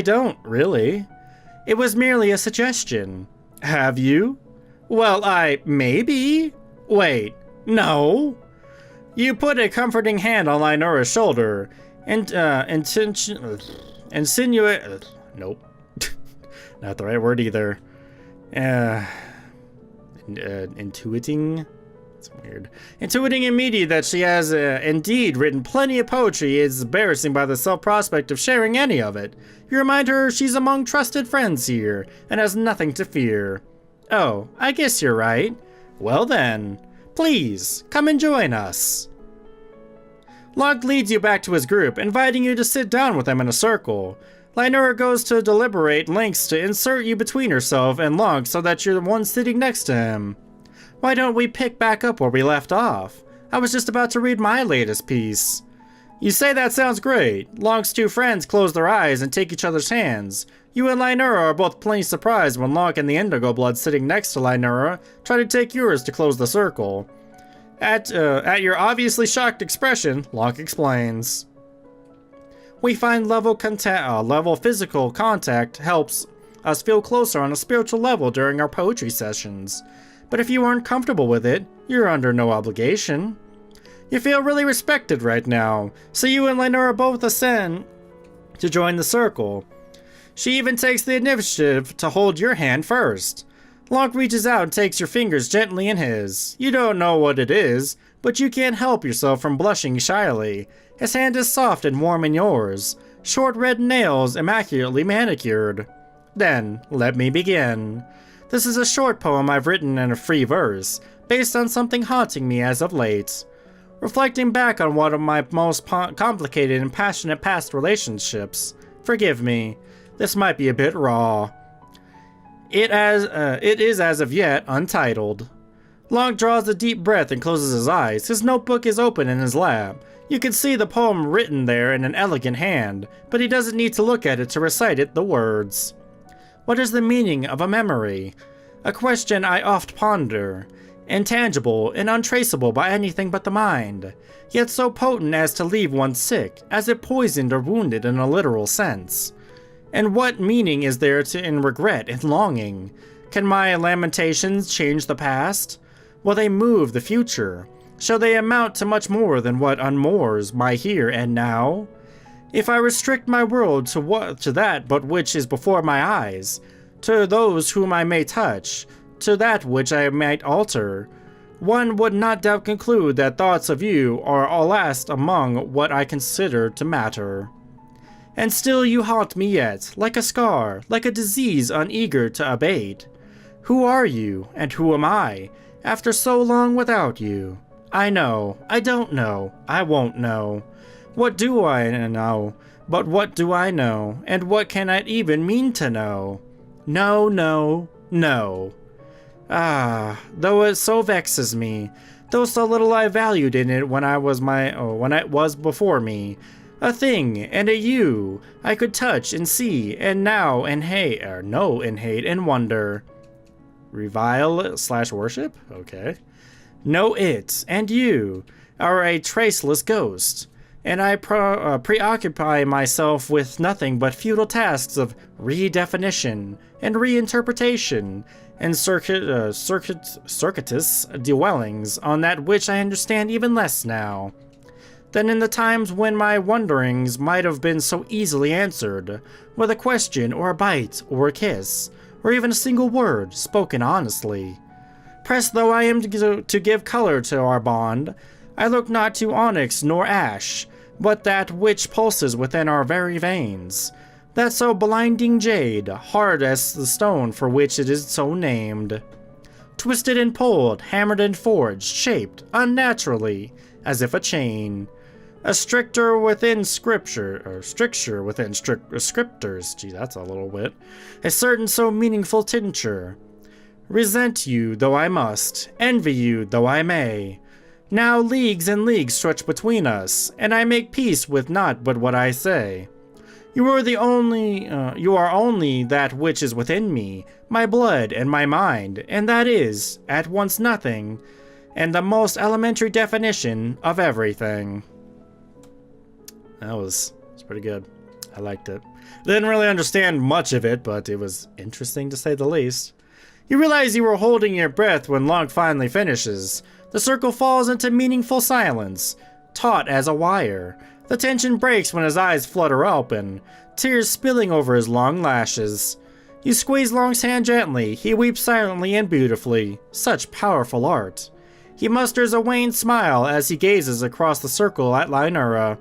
don't, really. It was merely a suggestion. Have you? Well, maybe? Wait, no. You put a comforting hand on Lionura's shoulder, and, insinuate, nope. Not the right word either. Intuiting? It's weird. Intuiting immediately that she has, indeed written plenty of poetry is embarrassing by the self-prospect of sharing any of it. You remind her she's among trusted friends here, and has nothing to fear. Oh, I guess you're right. Well then, please, come and join us. Lanque leads you back to his group, inviting you to sit down with him in a circle. Lionura goes to deliberate lengths to insert you between herself and Lanque so that you're the one sitting next to him. Why don't we pick back up where we left off? I was just about to read my latest piece. You say that sounds great. Lanque's two friends close their eyes and take each other's hands. You and Lionura are both plainly surprised when Lanque and the Indigo Blood sitting next to Lionura try to take yours to close the circle. At your obviously shocked expression, Lanque explains. We find level physical contact helps us feel closer on a spiritual level during our poetry sessions. But if you aren't comfortable with it, you're under no obligation. You feel really respected right now, so you and Lionura both ascend to join the circle. She even takes the initiative to hold your hand first. Lanque reaches out and takes your fingers gently in his. You don't know what it is, but you can't help yourself from blushing shyly. His hand is soft and warm in yours, short red nails immaculately manicured. Then, let me begin. This is a short poem I've written in a free verse, based on something haunting me as of late. Reflecting back on one of my most complicated and passionate past relationships. Forgive me, this might be a bit raw. It is as of yet untitled. Lanque draws a deep breath and closes his eyes. His notebook is open in his lap. You can see the poem written there in an elegant hand, but he doesn't need to look at it to recite the words. What is the meaning of a memory? A question I oft ponder. Intangible and untraceable by anything but the mind, yet so potent as to leave one sick, as if poisoned or wounded in a literal sense. And what meaning is there in regret and longing? Can my lamentations change the past? Will they move the future? Shall they amount to much more than what unmoors my here and now? If I restrict my world to that but which is before my eyes, to those whom I may touch, to that which I might alter, one would not doubt conclude that thoughts of you are last among what I consider to matter. And still you haunt me yet, like a scar, like a disease uneager to abate. Who are you, and who am I, after so long without you? I know, I don't know, I won't know. What do I know? But what do I know, and what can I even mean to know? No, no, no. Ah, though it so vexes me, though so little I valued in it when it was before me, a thing and a you I could touch and see, and now and hate, or know and hate and wonder. Revile/worship? Okay. Know it and you are a traceless ghost, and I preoccupy myself with nothing but futile tasks of redefinition and reinterpretation, and circuitous dwellings on that which I understand even less now than in the times when my wonderings might have been so easily answered, with a question or a bite or a kiss, or even a single word spoken honestly. Pressed though I am to give color to our bond, I look not to onyx nor ash, but that which pulses within our very veins. That so blinding jade, hard as the stone for which it is so named. Twisted and pulled, hammered and forged, shaped, unnaturally, as if a chain. A stricture within scripture, or stricture within scriptures, gee, that's a little wit. A certain so meaningful tincture. Resent you, though I must, envy you, though I may. Now leagues and leagues stretch between us, and I make peace with naught but what I say. You are only that which is within me, my blood and my mind, and that is, at once nothing, and the most elementary definition of everything. That was pretty good. I liked it. Didn't really understand much of it, but it was interesting to say the least. You realize you were holding your breath when Lanque finally finishes. The circle falls into meaningful silence, taut as a wire. The tension breaks when his eyes flutter open, tears spilling over his long lashes. You squeeze Lanque's hand gently. He weeps silently and beautifully. Such powerful art. He musters a wan smile as he gazes across the circle at Laenora.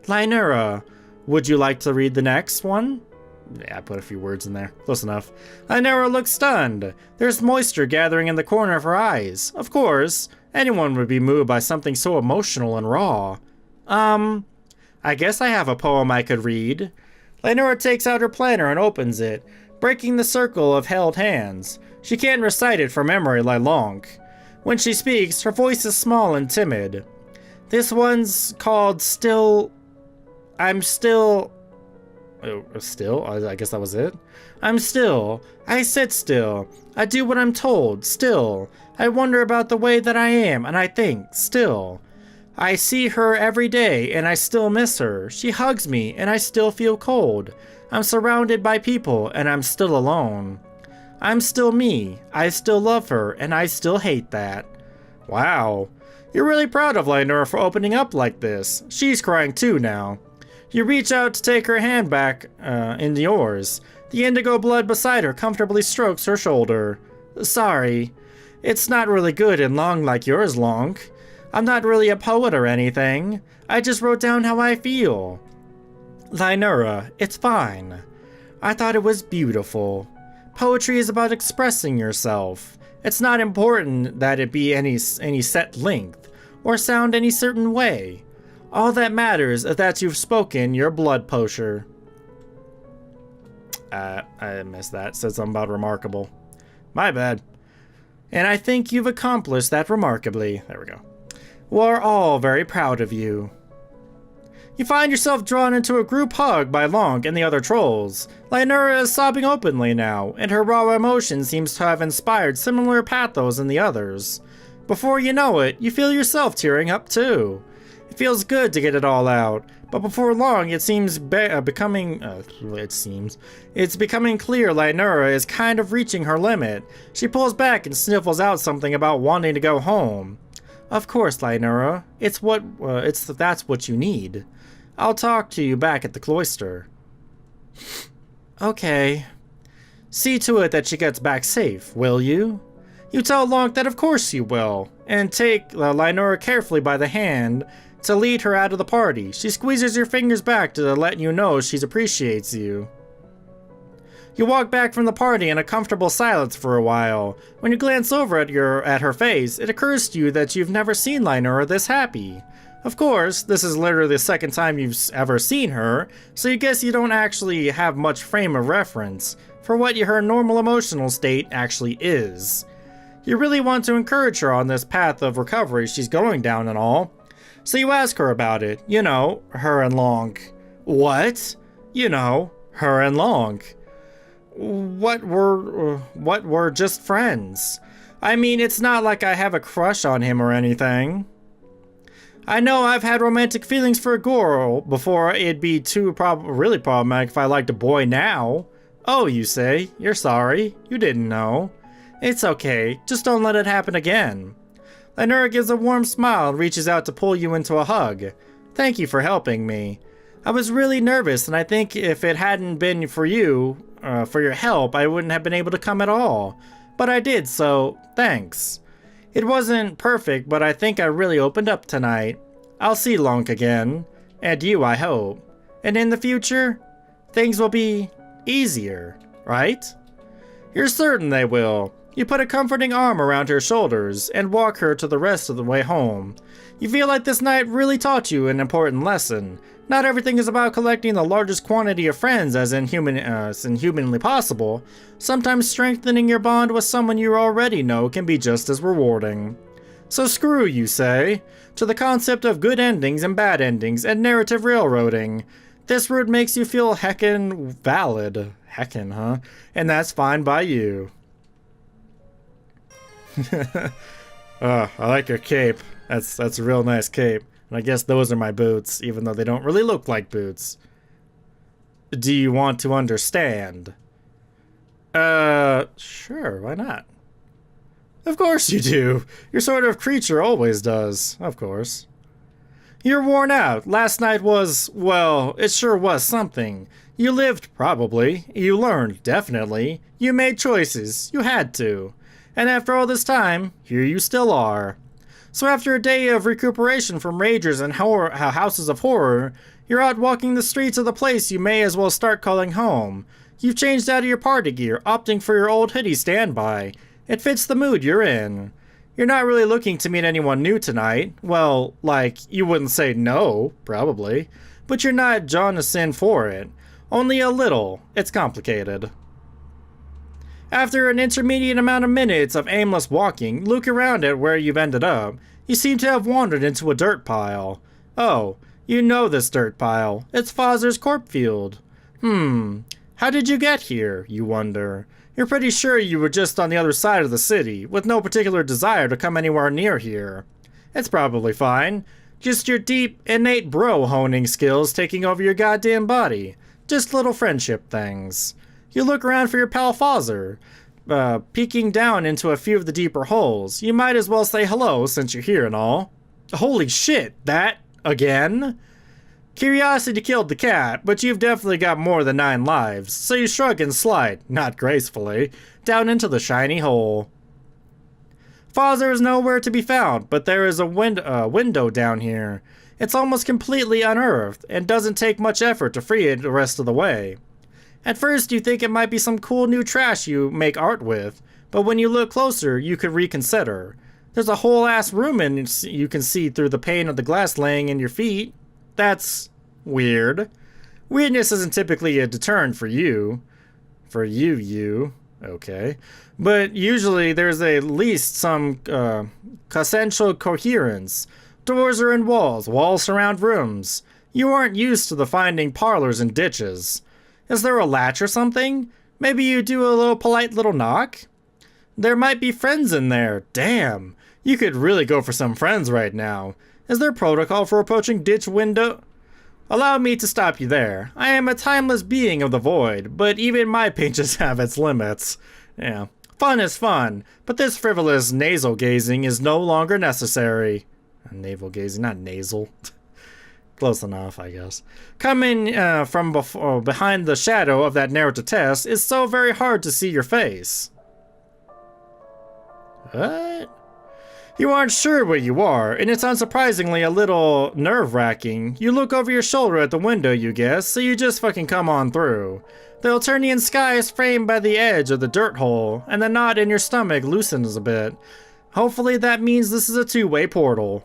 Laenora, would you like to read the next one? Yeah, I put a few words in there. Close enough. Laenora looks stunned. There's moisture gathering in the corner of her eyes. Of course, anyone would be moved by something so emotional and raw. I guess I have a poem I could read. Laenora takes out her planner and opens it, breaking the circle of held hands. She can't recite it from memory like Lanque. When she speaks, her voice is small and timid. This one's called Still... I'm still... Oh, still? I guess that was it? I'm still. I sit still. I do what I'm told. Still. I wonder about the way that I am, and I think. Still. I see her every day, and I still miss her. She hugs me, and I still feel cold. I'm surrounded by people, and I'm still alone. I'm still me. I still love her, and I still hate that. Wow. You're really proud of Laenora for opening up like this. She's crying too now. You reach out to take her hand back into yours. The indigo blood beside her comfortably strokes her shoulder. Sorry. It's not really good and long like yours, Lanque. I'm not really a poet or anything. I just wrote down how I feel. Laenora, it's fine. I thought it was beautiful. Poetry is about expressing yourself. It's not important that it be any set length, or sound any certain way. All that matters is that you've spoken your blood potion. I missed that. Said something about remarkable. My bad. And I think you've accomplished that remarkably. There we go. We're all very proud of you. You find yourself drawn into a group hug by Lanque and the other trolls. Laenora is sobbing openly now, and her raw emotion seems to have inspired similar pathos in the others. Before you know it, you feel yourself tearing up too. It feels good to get it all out, but before long it's becoming clear Laenora is kind of reaching her limit. She pulls back and sniffles out something about wanting to go home. Of course, Laenora. That's what you need. I'll talk to you back at the cloister. Okay. See to it that she gets back safe, will you? You tell Lanque that of course you will, and take Laenora carefully by the hand to lead her out of the party. She squeezes your fingers back to let you know she appreciates you. You walk back from the party in a comfortable silence for a while. When you glance over at her face, it occurs to you that you've never seen Laenora this happy. Of course, this is literally the second time you've ever seen her, so you guess you don't actually have much frame of reference for what her normal emotional state actually is. You really want to encourage her on this path of recovery she's going down and all. So you ask her about it. You know, her and Lanque. What? You know, her and Lanque. What were just friends. I mean, it's not like I have a crush on him or anything. I know I've had romantic feelings for a girl before. It'd be really problematic if I liked a boy now. Oh, you say? You're sorry? You didn't know. It's okay. Just don't let it happen again. Laenora gives a warm smile and reaches out to pull you into a hug. Thank you for helping me. I was really nervous, and I think if it hadn't been for you, for your help, I wouldn't have been able to come at all. But I did, so thanks. It wasn't perfect, but I think I really opened up tonight. I'll see Lanque again. And you, I hope. And in the future? things will be easier, right? You're certain they will. You put a comforting arm around her shoulders and walk her to the rest of the way home. You feel like this night really taught you an important lesson. Not everything is about collecting the largest quantity of friends as inhumanly possible. Sometimes strengthening your bond with someone you already know can be just as rewarding. So screw, you say, to the concept of good endings and bad endings and narrative railroading. This route makes you feel heckin' valid. Heckin', huh? And that's fine by you. I like your cape. That's a real nice cape. And I guess those are my boots, even though they don't really look like boots. Do you want to understand? Sure, why not? Of course you do. Your sort of creature always does, of course. You're worn out. Last night was, well, it sure was something. You lived, probably. You learned, definitely. You made choices. You had to. And after all this time, here you still are. So after a day of recuperation from ragers and houses of horror, you're out walking the streets of the place you may as well start calling home. You've changed out of your party gear, opting for your old hoodie standby. It fits the mood you're in. You're not really looking to meet anyone new tonight. Well, like, you wouldn't say no, probably. But you're not John to sin for it. Only a little. It's complicated. After an intermediate amount of minutes of aimless walking, look around at where you've ended up. You seem to have wandered into a dirt pile. Oh, you know this dirt pile. It's Fozzer's corpse field. How did you get here, you wonder? You're pretty sure you were just on the other side of the city, with no particular desire to come anywhere near here. It's probably fine. Just your deep, innate bro-honing skills taking over your goddamn body. Just little friendship things. You look around for your pal Fozzer, peeking down into a few of the deeper holes. You might as well say hello since you're here and all. Holy shit, that again? Curiosity killed the cat, but you've definitely got more than 9 lives, so you shrug and slide, not gracefully, down into the shiny hole. Fozzer is nowhere to be found, but there is a window down here. It's almost completely unearthed, and doesn't take much effort to free it the rest of the way. At first you think it might be some cool new trash you make art with, but when you look closer, you could reconsider. There's a whole ass room you can see through the pane of the glass laying in your feet. That's weird. Weirdness isn't typically a deterrent for you. For you. Okay. But usually there's at least some consensual coherence. Doors are in walls surround rooms. You aren't used to the finding parlors and ditches. Is there a latch or something? Maybe you do a polite little knock? There might be friends in there. Damn. You could really go for some friends right now. Is there protocol for approaching ditch window? Allow me to stop you there. I am a timeless being of the void, but even my pages have its limits. Yeah. Fun is fun, but this frivolous nasal gazing is no longer necessary. Navel gazing, not nasal. Close enough, I guess. Coming from behind the shadow of that narrative test is so very hard to see your face. What? You aren't sure where you are, and it's unsurprisingly a little nerve-wracking. You look over your shoulder at the window, you guess, so you just fucking come on through. The Alternian sky is framed by the edge of the dirt hole, and the knot in your stomach loosens a bit. Hopefully that means this is a two-way portal.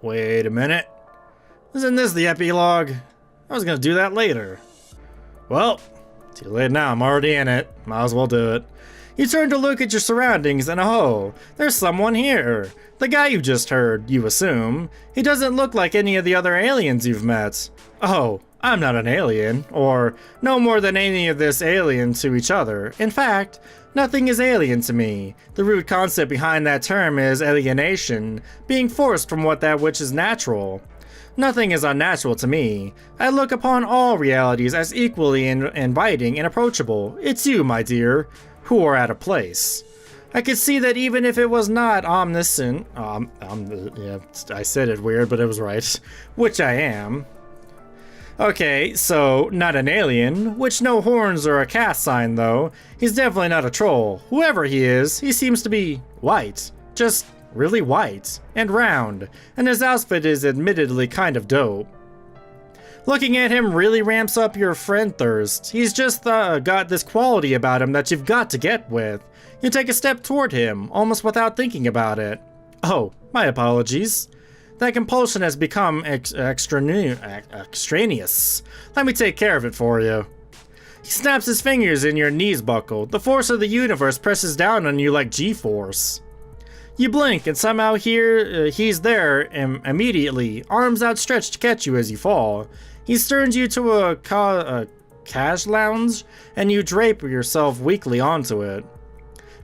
Wait a minute. Isn't this the epilogue? I was gonna do that later. Well, too late now, I'm already in it. Might as well do it. You turn to look at your surroundings and oh, there's someone here. The guy you just heard, you assume. He doesn't look like any of the other aliens you've met. Oh, I'm not an alien, or no more than any of this alien to each other. In fact, nothing is alien to me. The root concept behind that term is alienation, being forced from that which is natural. Nothing is unnatural to me. I look upon all realities as equally inviting and approachable. It's you, my dear, who are at a place. I could see that even if it was not omniscient, yeah, I said it weird, but it was right, which I am. Okay, so not an alien, which no horns or a cast sign though. He's definitely not a troll. Whoever he is, he seems to be white. Just really white and round, and his outfit is admittedly kind of dope. Looking at him really ramps up your friend thirst. He's just got this quality about him that you've got to get with. You take a step toward him, almost without thinking about it. Oh, my apologies. That compulsion has become extraneous. Let me take care of it for you. He snaps his fingers and your knees buckle. The force of the universe presses down on you like G-force. You blink and somehow he's there immediately, arms outstretched to catch you as you fall. He turns you to a cash lounge and you drape yourself weakly onto it.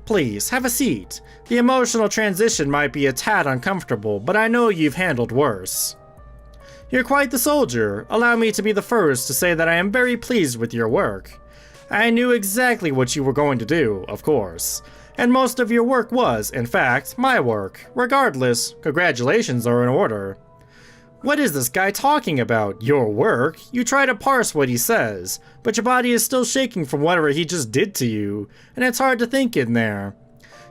Please, have a seat. The emotional transition might be a tad uncomfortable, but I know you've handled worse. You're quite the soldier. Allow me to be the first to say that I am very pleased with your work. I knew exactly what you were going to do, of course. And most of your work was, in fact, my work. Regardless, congratulations are in order. What is this guy talking about? Your work? You try to parse what he says, but your body is still shaking from whatever he just did to you, and it's hard to think in there.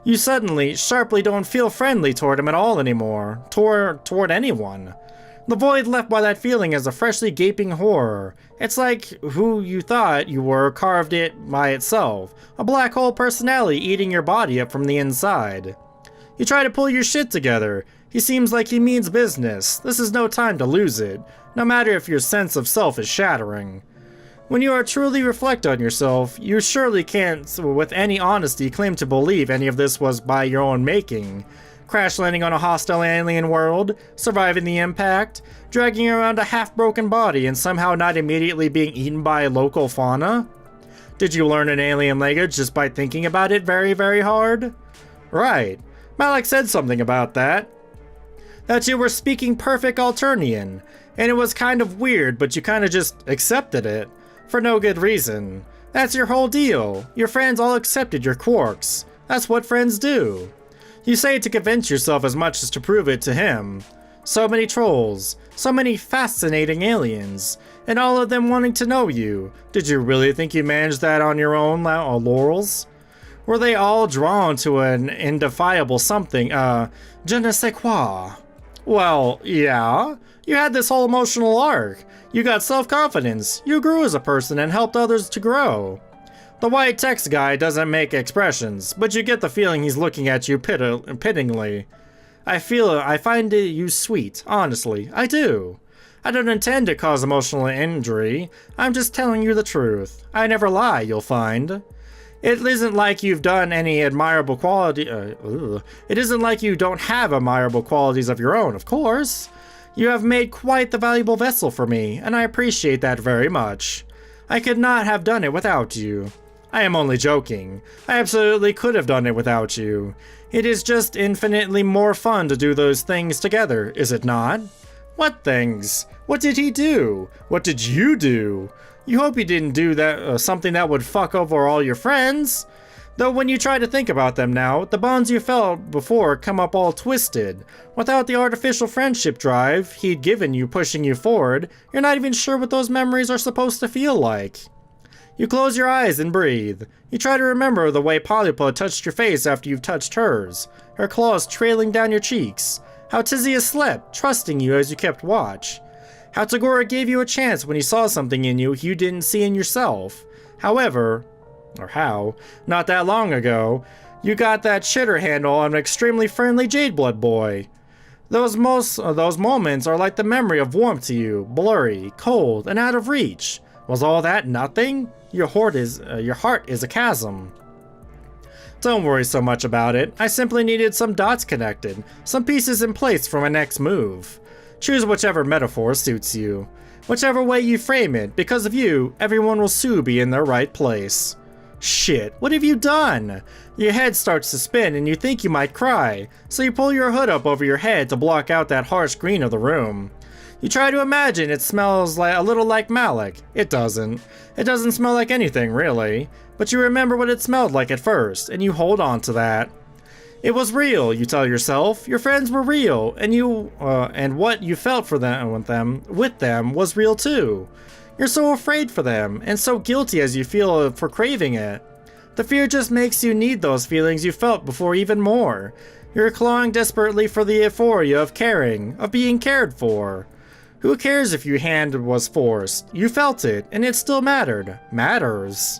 You suddenly, sharply don't feel friendly toward him at all anymore. Toward anyone. The void left by that feeling is a freshly gaping horror. It's like who you thought you were carved it by itself. A black hole personality eating your body up from the inside. You try to pull your shit together. He seems like he means business. This is no time to lose it, no matter if your sense of self is shattering. When you are truly reflect on yourself, you surely can't, with any honesty, claim to believe any of this was by your own making. Crash landing on a hostile alien world, surviving the impact, dragging around a half-broken body and somehow not immediately being eaten by local fauna? Did you learn an alien language just by thinking about it very, very hard? Right. Malik said something about that. That you were speaking perfect Alternian, and it was kind of weird, but you kind of just accepted it. For no good reason. That's your whole deal. Your friends all accepted your quirks. That's what friends do. You say it to convince yourself as much as to prove it to him. So many trolls, so many fascinating aliens, and all of them wanting to know you. Did you really think you managed that on your own laurels? Were they all drawn to an indefiable something, je ne sais quoi? Well, yeah. You had this whole emotional arc. You got self-confidence. You grew as a person and helped others to grow. The white text guy doesn't make expressions, but you get the feeling he's looking at you pityingly. I find you sweet, honestly, I do. I don't intend to cause emotional injury. I'm just telling you the truth. I never lie, you'll find. It isn't like you've done any admirable quality. It isn't like you don't have admirable qualities of your own, of course. You have made quite the valuable vessel for me, and I appreciate that very much. I could not have done it without you. I am only joking. I absolutely could have done it without you. It is just infinitely more fun to do those things together, is it not? What things? What did he do? What did you do? You hope you didn't do that something that would fuck over all your friends? Though when you try to think about them now, the bonds you felt before come up all twisted. Without the artificial friendship drive he'd given you pushing you forward, you're not even sure what those memories are supposed to feel like. You close your eyes and breathe. You try to remember the way Polypa touched your face after you've touched hers, her claws trailing down your cheeks. How Tizia slept, trusting you as you kept watch. How Tagora gave you a chance when he saw something in you didn't see in yourself. However, not that long ago, you got that shitter handle on an extremely friendly Jadeblood boy. Those moments are like the memory of warmth to you, blurry, cold, and out of reach. Was all that nothing? Your heart is a chasm. Don't worry so much about it. I simply needed some dots connected, some pieces in place for my next move. Choose whichever metaphor suits you. Whichever way you frame it, because of you, everyone will soon be in their right place. Shit, what have you done? Your head starts to spin and you think you might cry, so you pull your hood up over your head to block out that harsh green of the room. You try to imagine it smells a little like Malik. It doesn't. It doesn't smell like anything, really. But you remember what it smelled like at first, and you hold on to that. It was real, you tell yourself. Your friends were real, and what you felt for them with them was real too. You're so afraid for them, and so guilty as you feel for craving it. The fear just makes you need those feelings you felt before even more. You're clawing desperately for the euphoria of caring, of being cared for. Who cares if your hand was forced? You felt it, and it still mattered. Matters.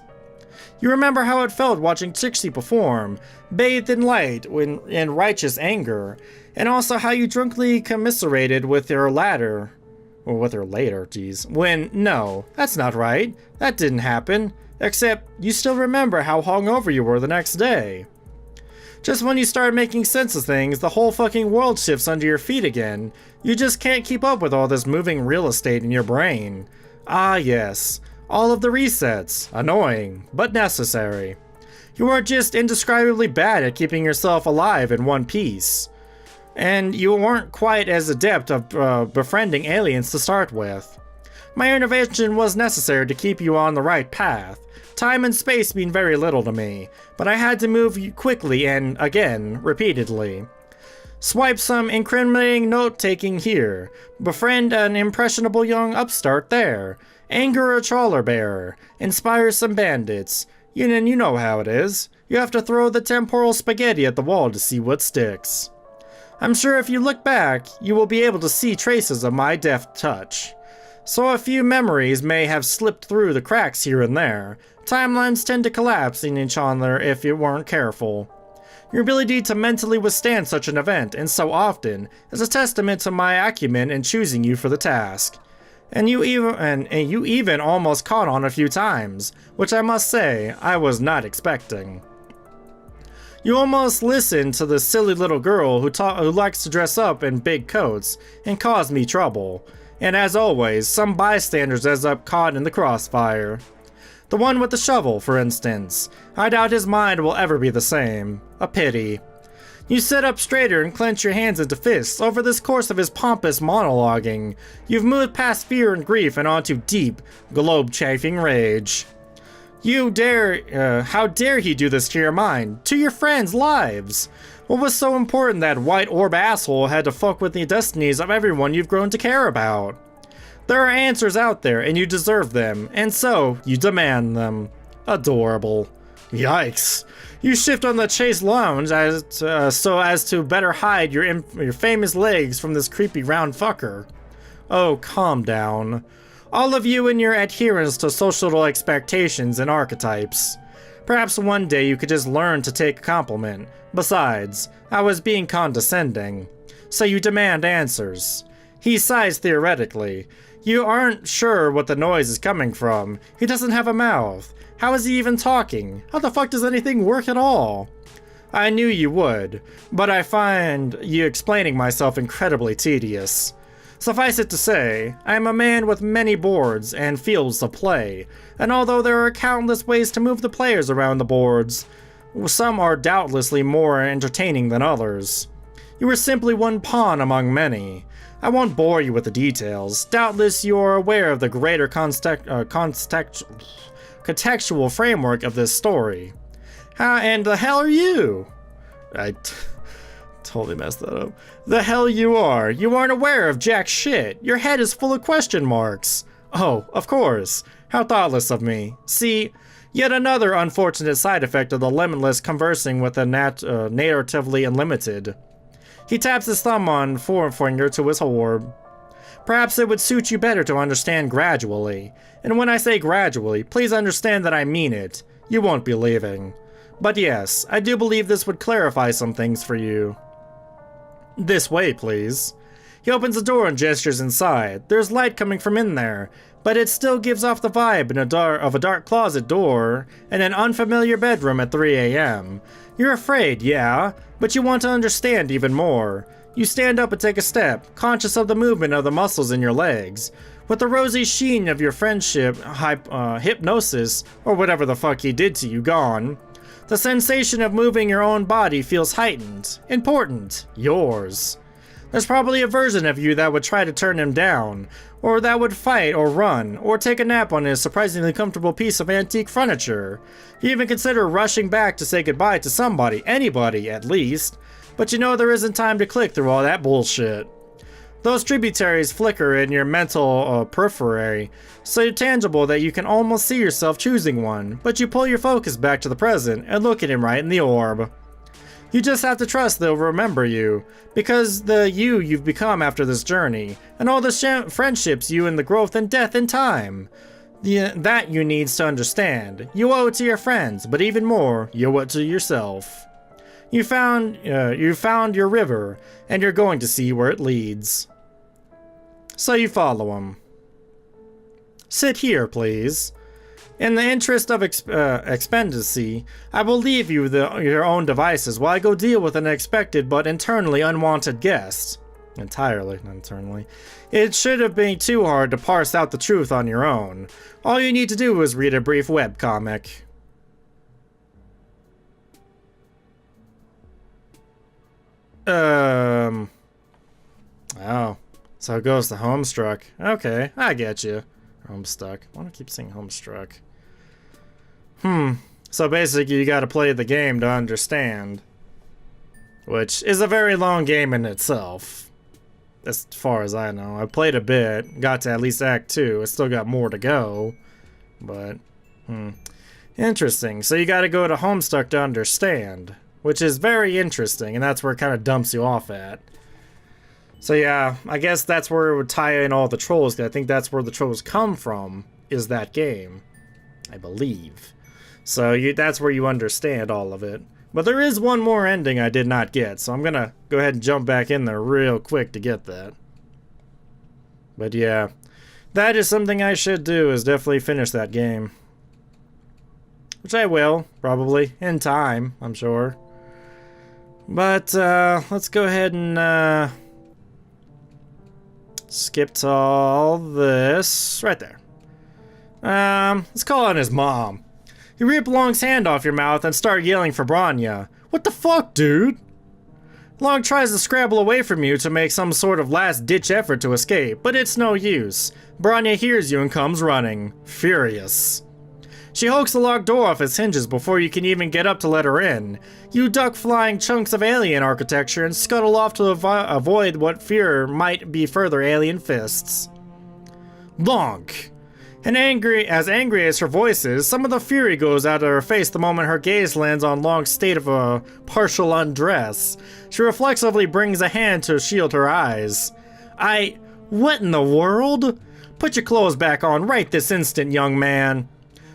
You remember how it felt watching Trixie perform, bathed in light in righteous anger, and also how you drunkenly commiserated with her later. Or with her later, geez. No, that's not right. That didn't happen. Except, you still remember how hungover you were the next day. Just when you start making sense of things, the whole fucking world shifts under your feet again. You just can't keep up with all this moving real estate in your brain. Ah yes, all of the resets. Annoying, but necessary. You weren't just indescribably bad at keeping yourself alive in one piece. And you weren't quite as adept of befriending aliens to start with. My intervention was necessary to keep you on the right path. Time and space mean very little to me, but I had to move quickly and, again, repeatedly. Swipe some incriminating note-taking here. Befriend an impressionable young upstart there. Anger a trawler bearer. Inspire some bandits. You know how it is. You have to throw the temporal spaghetti at the wall to see what sticks. I'm sure if you look back, you will be able to see traces of my deft touch. So a few memories may have slipped through the cracks here and there. Timelines tend to collapse in each other if you weren't careful. Your ability to mentally withstand such an event, and so often, is a testament to my acumen in choosing you for the task. And you even almost caught on a few times, which I must say, I was not expecting. You almost listened to the silly little girl who likes to dress up in big coats and cause me trouble. And as always, some bystanders ends up caught in the crossfire. The one with the shovel, for instance. I doubt his mind will ever be the same. A pity. You sit up straighter and clench your hands into fists over this course of his pompous monologuing. You've moved past fear and grief and onto deep, globe-chafing rage. How dare he do this to your mind, to your friends' lives? What was so important that white orb asshole had to fuck with the destinies of everyone you've grown to care about? There are answers out there, and you deserve them, and so you demand them. Adorable. Yikes. You shift on the chase lounge so as to better hide your famous legs from this creepy round fucker. Oh, calm down. All of you and your adherence to social expectations and archetypes. Perhaps one day you could just learn to take a compliment. Besides, I was being condescending. So you demand answers. He sighs theoretically. You aren't sure what the noise is coming from. He doesn't have a mouth. How is he even talking? How the fuck does anything work at all? I knew you would, but I find you explaining myself incredibly tedious. Suffice it to say, I am a man with many boards and fields to play, and although there are countless ways to move the players around the boards, some are doubtlessly more entertaining than others. You are simply one pawn among many. I won't bore you with the details. Doubtless you are aware of the greater contextual framework of this story. How and the hell are you? I totally messed that up. The hell you are. You aren't aware of jack shit. Your head is full of question marks. Oh, of course. How thoughtless of me. See, yet another unfortunate side effect of the limitless conversing with the narratively unlimited. He taps his thumb on forefinger to his orb. Perhaps it would suit you better to understand gradually. And when I say gradually, please understand that I mean it. You won't be leaving. But yes, I do believe this would clarify some things for you. This way, please. He opens the door and gestures inside. There's light coming from in there, but it still gives off the vibe of a dark closet door and an unfamiliar bedroom at 3 a.m. You're afraid, yeah, but you want to understand even more. You stand up and take a step, conscious of the movement of the muscles in your legs. With the rosy sheen of your friendship, hypnosis, or whatever the fuck he did to you gone, the sensation of moving your own body feels heightened, important, yours. There's probably a version of you that would try to turn him down, or that would fight or run, or take a nap on his surprisingly comfortable piece of antique furniture. You even consider rushing back to say goodbye to somebody, anybody at least, but you know there isn't time to click through all that bullshit. Those tributaries flicker in your mental periphery, so tangible that you can almost see yourself choosing one, but you pull your focus back to the present and look at him right in the orb. You just have to trust they'll remember you, because the you've become after this journey, and all the friendships you and the growth and death in time. That you needs to understand. You owe it to your friends, but even more, you owe it to yourself. You found your river, and you're going to see where it leads. So you follow him. Sit here, please. In the interest of expediency, I will leave you your own devices while I go deal with an unexpected but internally unwanted guest. Entirely internally. It should have been too hard to parse out the truth on your own. All you need to do is read a brief webcomic. Oh. So it goes to Homestruck. Okay, I get you. Homestuck. I want to keep saying Homestruck. So basically you gotta play the game to understand. Which is a very long game in itself. As far as I know. I played a bit, got to at least Act 2. I still got more to go. But, interesting. So you gotta go to Homestuck to understand. Which is very interesting, and that's where it kind of dumps you off at. So yeah, I guess that's where it would tie in all the trolls, because I think that's where the trolls come from, is that game. I believe. So that's where you understand all of it. But there is one more ending I did not get, so I'm gonna go ahead and jump back in there real quick to get that. But yeah, that is something I should do, is definitely finish that game. Which I will, probably, in time, I'm sure. But, let's go ahead and, skip to all this. Right there. Let's call on his mom. You rip Long's hand off your mouth and start yelling for Bronya. What the fuck, dude? Long tries to scramble away from you to make some sort of last-ditch effort to escape, but it's no use. Bronya hears you and comes running, furious. She hooks the locked door off its hinges before you can even get up to let her in. You duck flying chunks of alien architecture and scuttle off to avoid what fear might be further alien fists. Lanque. And as angry as her voice is, some of the fury goes out of her face the moment her gaze lands on Long's state of a partial undress. She reflexively brings a hand to shield her eyes. What in the world? Put your clothes back on right this instant, young man.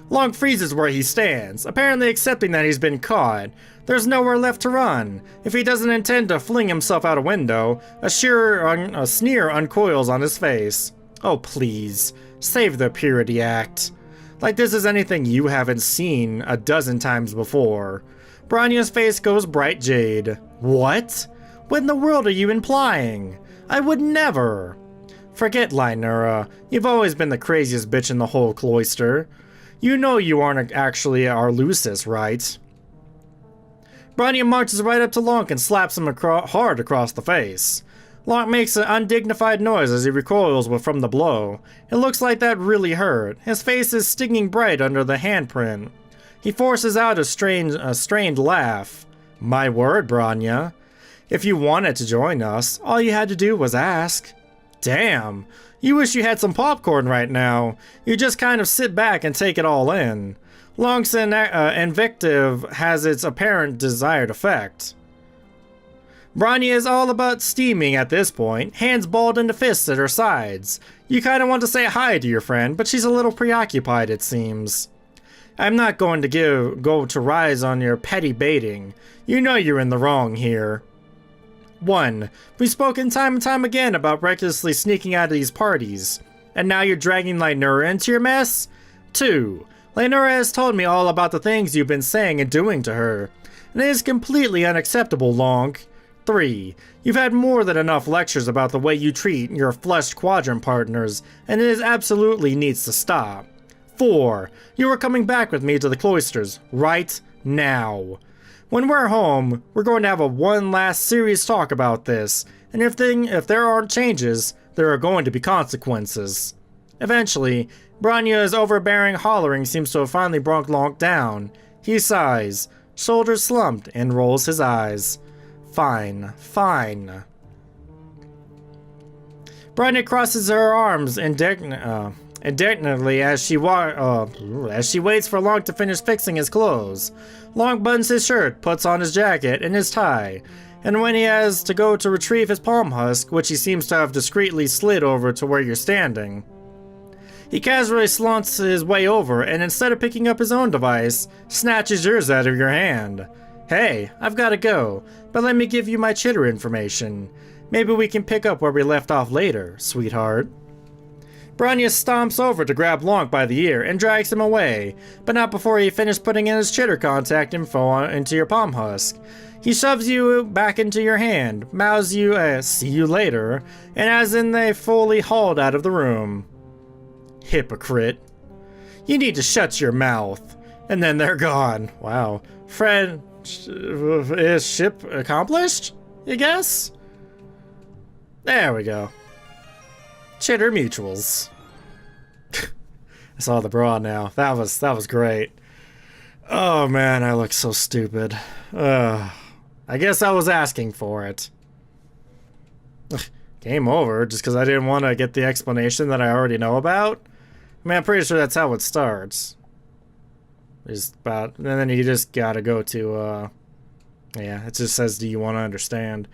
Long freezes where he stands, apparently accepting that he's been caught. There's nowhere left to run. If he doesn't intend to fling himself out a window, a sneer uncoils on his face. Oh please, save the purity act. Like this is anything you haven't seen a dozen times before. Bronya's face goes bright jade. What? What in the world are you implying? I would never. Forget Lynura. You've always been the craziest bitch in the whole cloister. You know you aren't actually our Lucis, right? Bronya marches right up to Lanque and slaps him hard across the face. Lanque makes an undignified noise as he recoils from the blow. It looks like that really hurt. His face is stinging bright under the handprint. He forces out a strained laugh. My word, Bronya. If you wanted to join us, all you had to do was ask. Damn. You wish you had some popcorn right now. You just kind of sit back and take it all in. Lanque's invective has its apparent desired effect. Bronya is all about steaming at this point, hands balled into fists at her sides. You kind of want to say hi to your friend, but she's a little preoccupied, it seems. I'm not going to go to rise on your petty baiting. You know you're in the wrong here. 1. We've spoken time and time again about recklessly sneaking out of these parties, and now you're dragging Lynura into your mess? 2. Lynura has told me all about the things you've been saying and doing to her, and it is completely unacceptable, Lanque. 3. You've had more than enough lectures about the way you treat your flushed quadrant partners, and it absolutely needs to stop. 4. You are coming back with me to the cloisters, right now. When we're home, we're going to have one last serious talk about this, and if there aren't changes, there are going to be consequences. Eventually, Bronya's overbearing hollering seems to have finally brought Lanque down. He sighs, shoulders slumped, and rolls his eyes. Fine, Bronya crosses her arms indignantly as she waits for Lanque to finish fixing his clothes. Lanque buttons his shirt, puts on his jacket and his tie, and when he has to go to retrieve his palm husk, which he seems to have discreetly slid over to where you're standing, he casually slunts his way over and instead of picking up his own device, snatches yours out of your hand. Hey, I've gotta go, but let me give you my chitter information. Maybe we can pick up where we left off later, sweetheart. Bronya stomps over to grab Lanque by the ear and drags him away, but not before he finished putting in his chitter contact info into your palm husk. He shoves you back into your hand, mouths you see you later, and as in they fully hauled out of the room. Hypocrite. You need to shut your mouth. And then they're gone. Wow. Fred, is ship accomplished? I guess? There we go. Chitter mutuals. I saw the bra now. That was great. Oh man, I look so stupid. I guess I was asking for it. Game over, just because I didn't want to get the explanation that I already know about. I mean, I'm pretty sure that's how it starts. And then you just gotta go to, yeah, it just says, do you want to understand?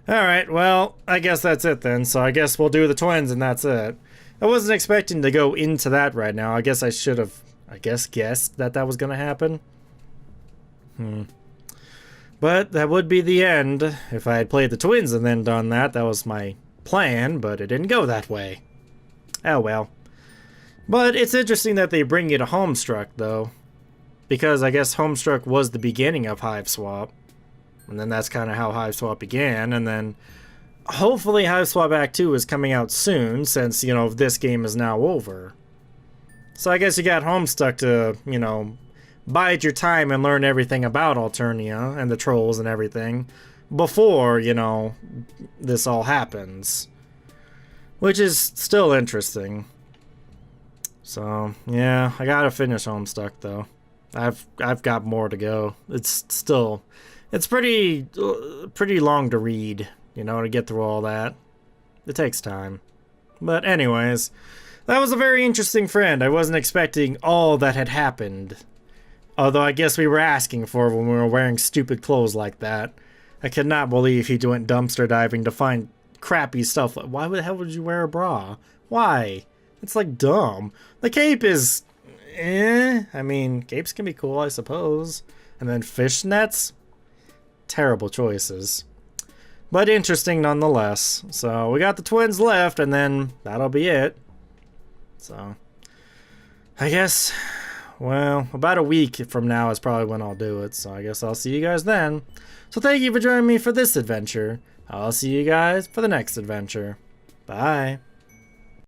Alright, well, I guess that's it then. So I guess we'll do the twins and that's it. I wasn't expecting to go into that right now. I guess I should have, guessed that that was gonna happen. But that would be the end. If I had played the twins and then done that, that was my plan, but it didn't go that way. Oh well. But it's interesting that they bring you to Homestruck, though. Because I guess Homestruck was the beginning of Hiveswap. And then that's kind of how Hiveswap began. And then hopefully Hiveswap Act 2 is coming out soon, since, you know, this game is now over. So I guess you got Homestuck to, you know, bide your time and learn everything about Alternia and the trolls and everything before, you know, this all happens. Which is still interesting. So, yeah, I gotta finish Homestuck though. I've got more to go. It's pretty long to read, you know, to get through all that. It takes time. But anyways, that was a very interesting friend. I wasn't expecting all that had happened. Although I guess we were asking for it when we were wearing stupid clothes like that. I could not believe he went dumpster diving to find crappy stuff. Why the hell would you wear a bra? Why? It's like dumb. The cape is I mean, capes can be cool, I suppose. And then fishnets? Terrible choices. But interesting nonetheless. So we got the twins left, and then that'll be it. So I guess, well, about a week from now is probably when I'll do it. So I guess I'll see you guys then. So thank you for joining me for this adventure. I'll see you guys for the next adventure. Bye.